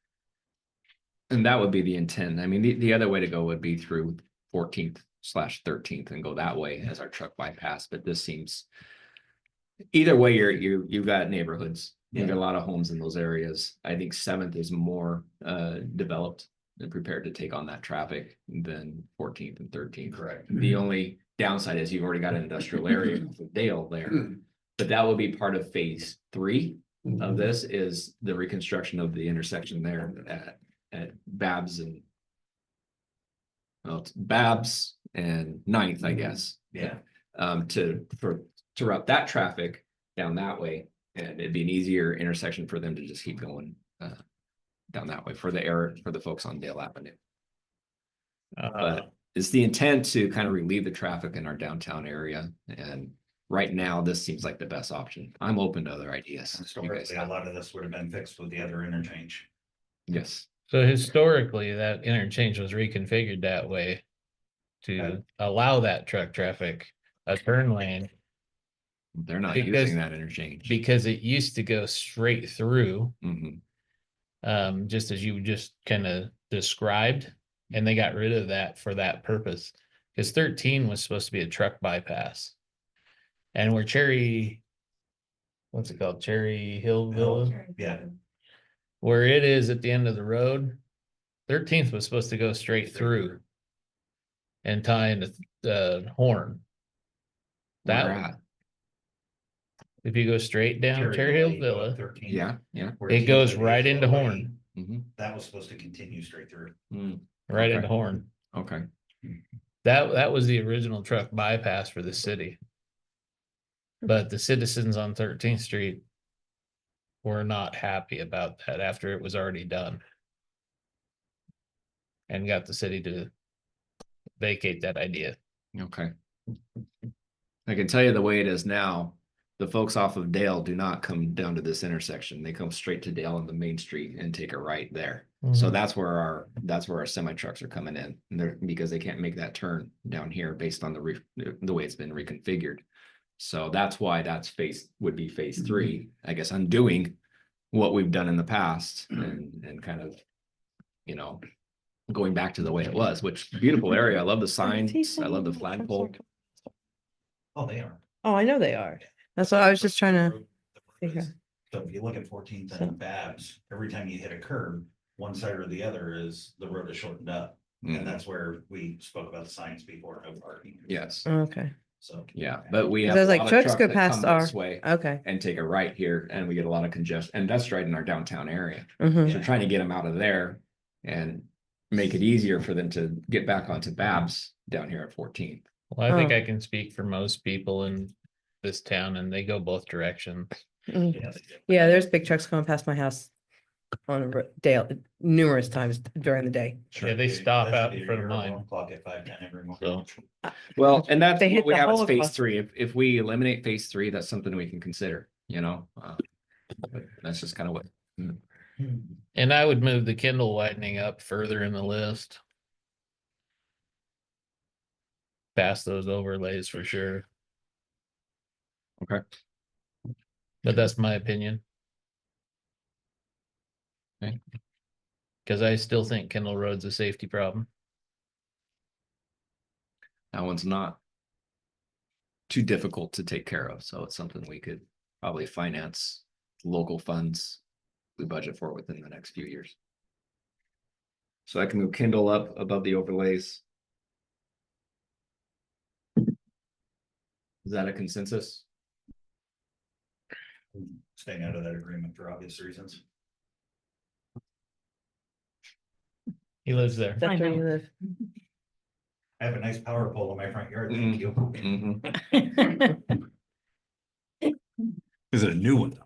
And that would be the intent. I mean, the other way to go would be through 14th/13th and go that way as our truck bypass, but this seems. Either way, you've got neighborhoods, you've got a lot of homes in those areas. I think 7th is more developed and prepared to take on that traffic than 14th and 13th. Correct. The only downside is you've already got an industrial area with Dale there. But that will be part of phase 3 of this, is the reconstruction of the intersection there at Babs and. Well, it's Babs and 9th, I guess. Yeah. To route that traffic down that way, and it'd be an easier intersection for them to just keep going down that way for the folks on Dale Avenue. But it's the intent to kind of relieve the traffic in our downtown area, and right now this seems like the best option. I'm open to other ideas. You guys Historically, a have- lot of this would have been fixed with the other interchange. Yes, So historically, that interchange was reconfigured that way to allow that truck traffic a turn lane, they're not Because- using that interchange. because it used to go straight through, Mhm. just as you just kind of described, and they got rid of that for that purpose. Because 13 was supposed to be a truck bypass. And where Cherry what's it called? Cherry Hill Villa? Yeah. Where it is at the end of the road. 13th was supposed to go straight through. And tie into the Horn. Where That, at? if you go straight down Cherry Hill Villa, 13, Yeah, yeah. where it goes TW right into away, Horn, Mhm. That was supposed to continue straight through. right Okay. into Horn. Okay. That was the original truck bypass for the city. But the citizens on 13th Street were not happy about that after it was already done. And got the city to vacate that idea. Okay. I can tell you the way it is now, the folks off of Dale do not come down to this intersection. They come straight to Dale on the main street and take a right there. So Mhm. that's where our semi trucks are coming in. And they're because they can't make that turn down here based on the way it's been reconfigured. So that's why would be phase 3, I guess, undoing what we've done in the past and kind of, you know, going back to the way it was, which beautiful area. I love the signs. I love the flagpole. Oh, they are. Oh, I know they are. That's what I was just trying to figure. So if you look at 14th So- and Babs, every time you hit a curb, one side or the other is the road is shortened up. And that's where we spoke about the signs before, no parking. Yes. Okay, So. Yeah, but we 'Cause have. I was a like, lot of trucks go that past come this our- way okay. and take a right here and we get a lot of congestion and that's right in our downtown area. Mhm. So trying to get them out of there and make it easier for them to get back onto Babs down here at 14th. Well, I think Oh. I can speak for most people in this town and they go both directions. Mm. Yeah, they do. Yeah, there's big trucks going past my house on Dale numerous times during the day. Yeah, they stop That out should in be front of your mine. alarm Clock at 5:10 every morning. So- Well, and that's They what hit we the have as phase Holocaust. 3. If we eliminate phase 3, that's something we can consider, but that's just kind of what. And I would move the Kindle widening up further in the list. Past those overlays for sure. Okay. But that's my opinion. Okay. Cause I still think Kendall Road's a safety problem. That one's not too difficult to take care of, so it's something we could probably finance local funds. We budget for it within the next few years. So I can move Kindle up above the overlays. Is that a consensus? Staying out of that agreement for obvious reasons. He lives there. I That's where know. you live. I have a nice power pole in my front yard, thank you. Mhm. Is it a new one?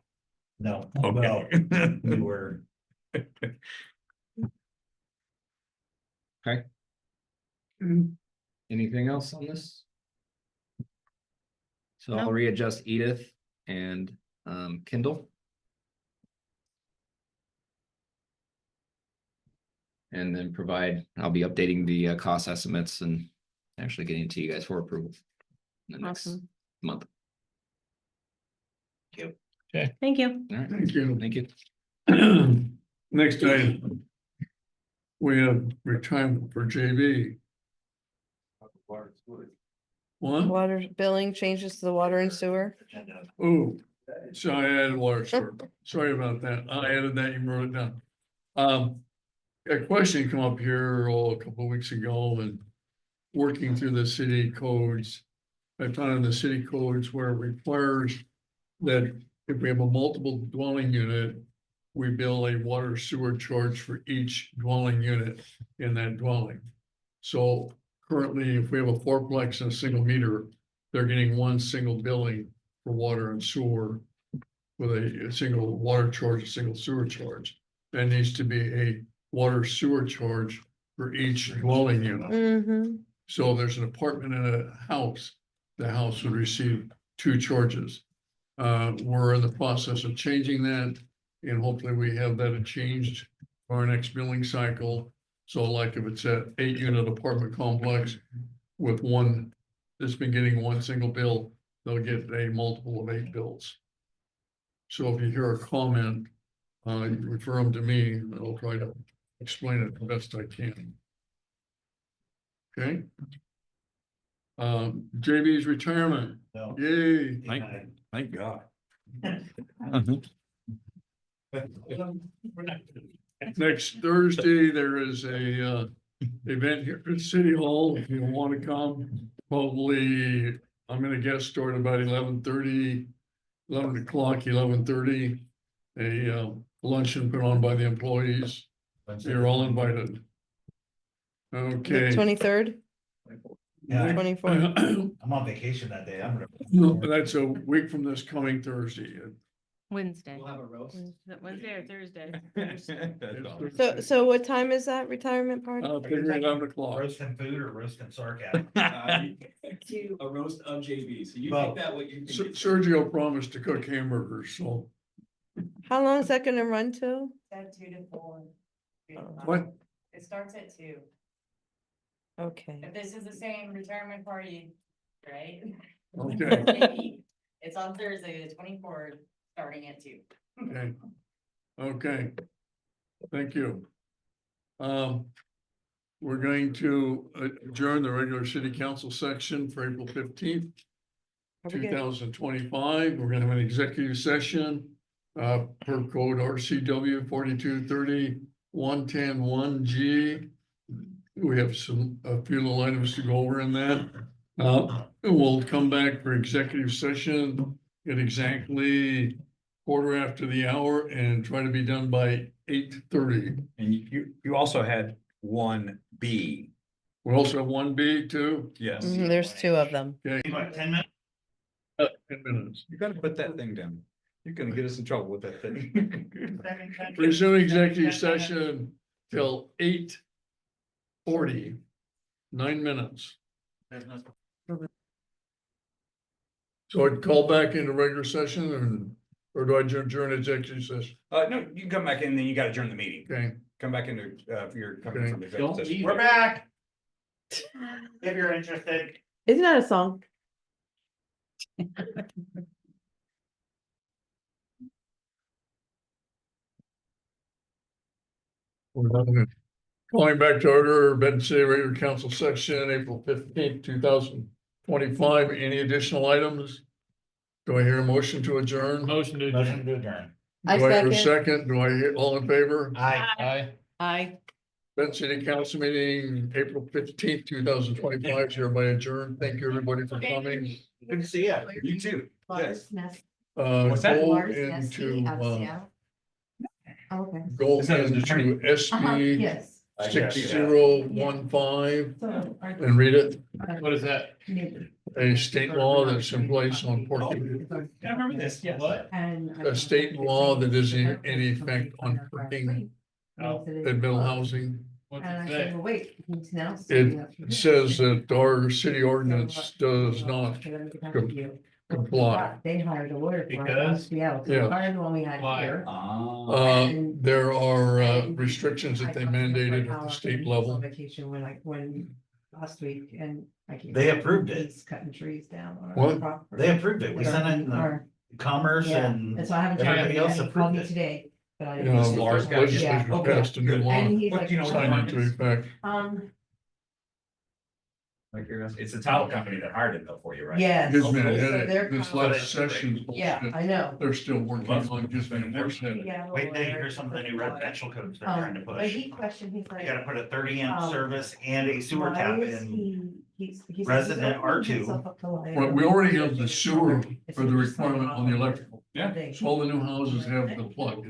No, Okay. well, we were, Anything else on this? So I'll No. readjust Edith and Kindle. And then I'll be updating the cost estimates and actually getting it to you guys for approval. In the next Awesome. month. Thank you. All right, Thank you. thank you. Next item. We have retirement for JB. What? Water billing changes to the water and sewer. agenda. Oh, so I added water sewer. Sorry about that. I added that, you wrote it down. A question came up here a couple of weeks ago and working through the city codes. I found in the city codes where it requires that if we have a multiple dwelling unit, we bill a water sewer charge for each dwelling unit in that dwelling. So currently, if we have a fourplex and a single meter, they're getting one single billing for water and sewer with a single water charge, a single sewer charge. There needs to be a water sewer charge for each dwelling unit. Mm-hmm. So if there's an apartment in a house, the house would receive 2 charges. We're in the process of changing that, and hopefully we have that changed for our next billing cycle. So like if it's an 8-unit apartment complex with one that's been getting one single bill, they'll get a multiple of 8 bills. So if you hear a comment, you refer them to me, and I'll try to explain it the best I can. Okay? JB's retirement, No. yay. Thank God. Next Thursday, there is a event here at City Hall. If you want to come, probably, I'm gonna guess start about 11:30, 11 o'clock, 11:30. A luncheon put on by the employees. You're all invited. Okay. Twenty-third, Yeah, 24th. I'm on vacation that day. I'm gonna. No, that's a week from this coming Thursday. Wednesday. We'll have a roast. Wednesday or Thursday. So what time is that retirement party? Figure 11 o'clock. Roasting food or roasting sarcasm? A roast of JB, so you Well, take that what you can. get. Sergio promised to cook hamburgers, so How long is that gonna run till? At 2 to 4. what? It starts at 2. Okay. If this is the same retirement party, right? Okay, It's on Thursday, the 24th, starting at 2. okay. Okay. Thank you. We're going to adjourn the regular city council section for April 15th. Are we good? 2025, we're gonna have an executive session, per code RCW 4230-110-1G. We have a few little items to go over in that. And we'll come back for executive session at exactly quarter after the hour and try to be done by 8:30. And you also had 1B. We also have 1B too. Yes. There's two of them. Okay, What, 10 minutes? 10 minutes. You gotta put that thing down. You're gonna get us in trouble with that thing. Resume executive session till 8:40. 9 minutes. So I'd call back into regular session or do I adjourn executive session? No, you can come back in, then you gotta adjourn the meeting. Okay, Come back into, if you're coming Okay. from the executive session. We're back. If you're interested. Isn't that a song? we're done. Calling back to order, Benton City regular council section, April 15th, 2025. Any additional items? Do I hear a motion to adjourn? Motion to Motion adjourn. to adjourn. Do I hear a second? Do I hear all in favor? Aye. Aye. Aye. Benton City Council meeting, April 15th, 2025 is hereby adjourned. Thank you, everybody, for coming. Good to see you. You too. Yes. Go that? into, Okay. go Is that an attorney? into SB Yes. 6015 and read it. What is that? A state law that's in place on parking. I remember this, yes. What? A state law that is in effect on parking at middle housing. What's And I it said, say? well, wait, he's now. It says that our city ordinance does not comply. They hired a lawyer. for it, Because? Yeah. Yeah. Hired the one we had Why? here. There are restrictions that they mandated at the state level. Vacation when last week and I came. They approved it. He's cutting trees down. on our What? property. They approved it. We sent it in the Our- commerce Yeah, and and so I haven't. checked everybody it else yet. He called approved me it. today, but I. You didn't- know, Laura's got it. legislature Yeah, okay. passed a new law, And he's What, like. you know, signed into effect. It's the title company that hired it though for you, right? Yes. Gives me a So headache. they're This kind of- last session. Yeah, I know. They're still working on, gives me a worse headache. Yeah, Wait, till you lawyer. hear some of the new residential codes they're trying to But push. he questioned, he's like. You gotta put a 30-amp Um, service and a sewer why tap is in. he's resident opening R2. himself up to liability. Right, we already have the sewer It's for the just like- requirement on the electrical. They- So all the new houses have the plug.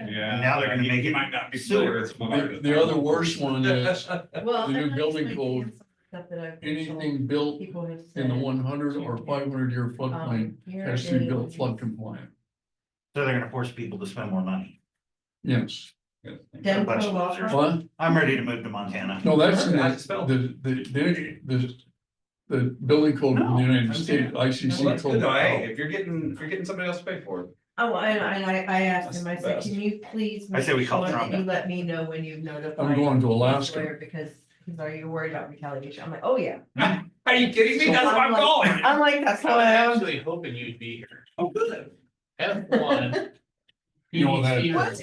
Yeah. Now they're gonna make it might not be sewer. The other worst one is Well, the new and I building explained to code, him some stuff that I've been anything told built people have in the said. 100 or 500-year floodplain Here has to be built is- flood compliant. So they're gonna force people to spend more money. Yes. Demco law firm. What? I'm ready to move to Montana. No, that's in How's it spelled? the building code of the United States, ICC Well, that's good though. Hey, code. if you're getting somebody else to pay for it. Oh, and I asked him, I That's said, best. can you please I say we make call sure that Trump. you let me know when you've notified. I'm going to this Alaska. lawyer, because he's, are you worried about retaliation? I'm like, oh, yeah. Are you kidding me? That's why I'm calling. I'm like, that's how I am. Actually hoping you'd be here. Oh, good. F1. You know that- Here. What?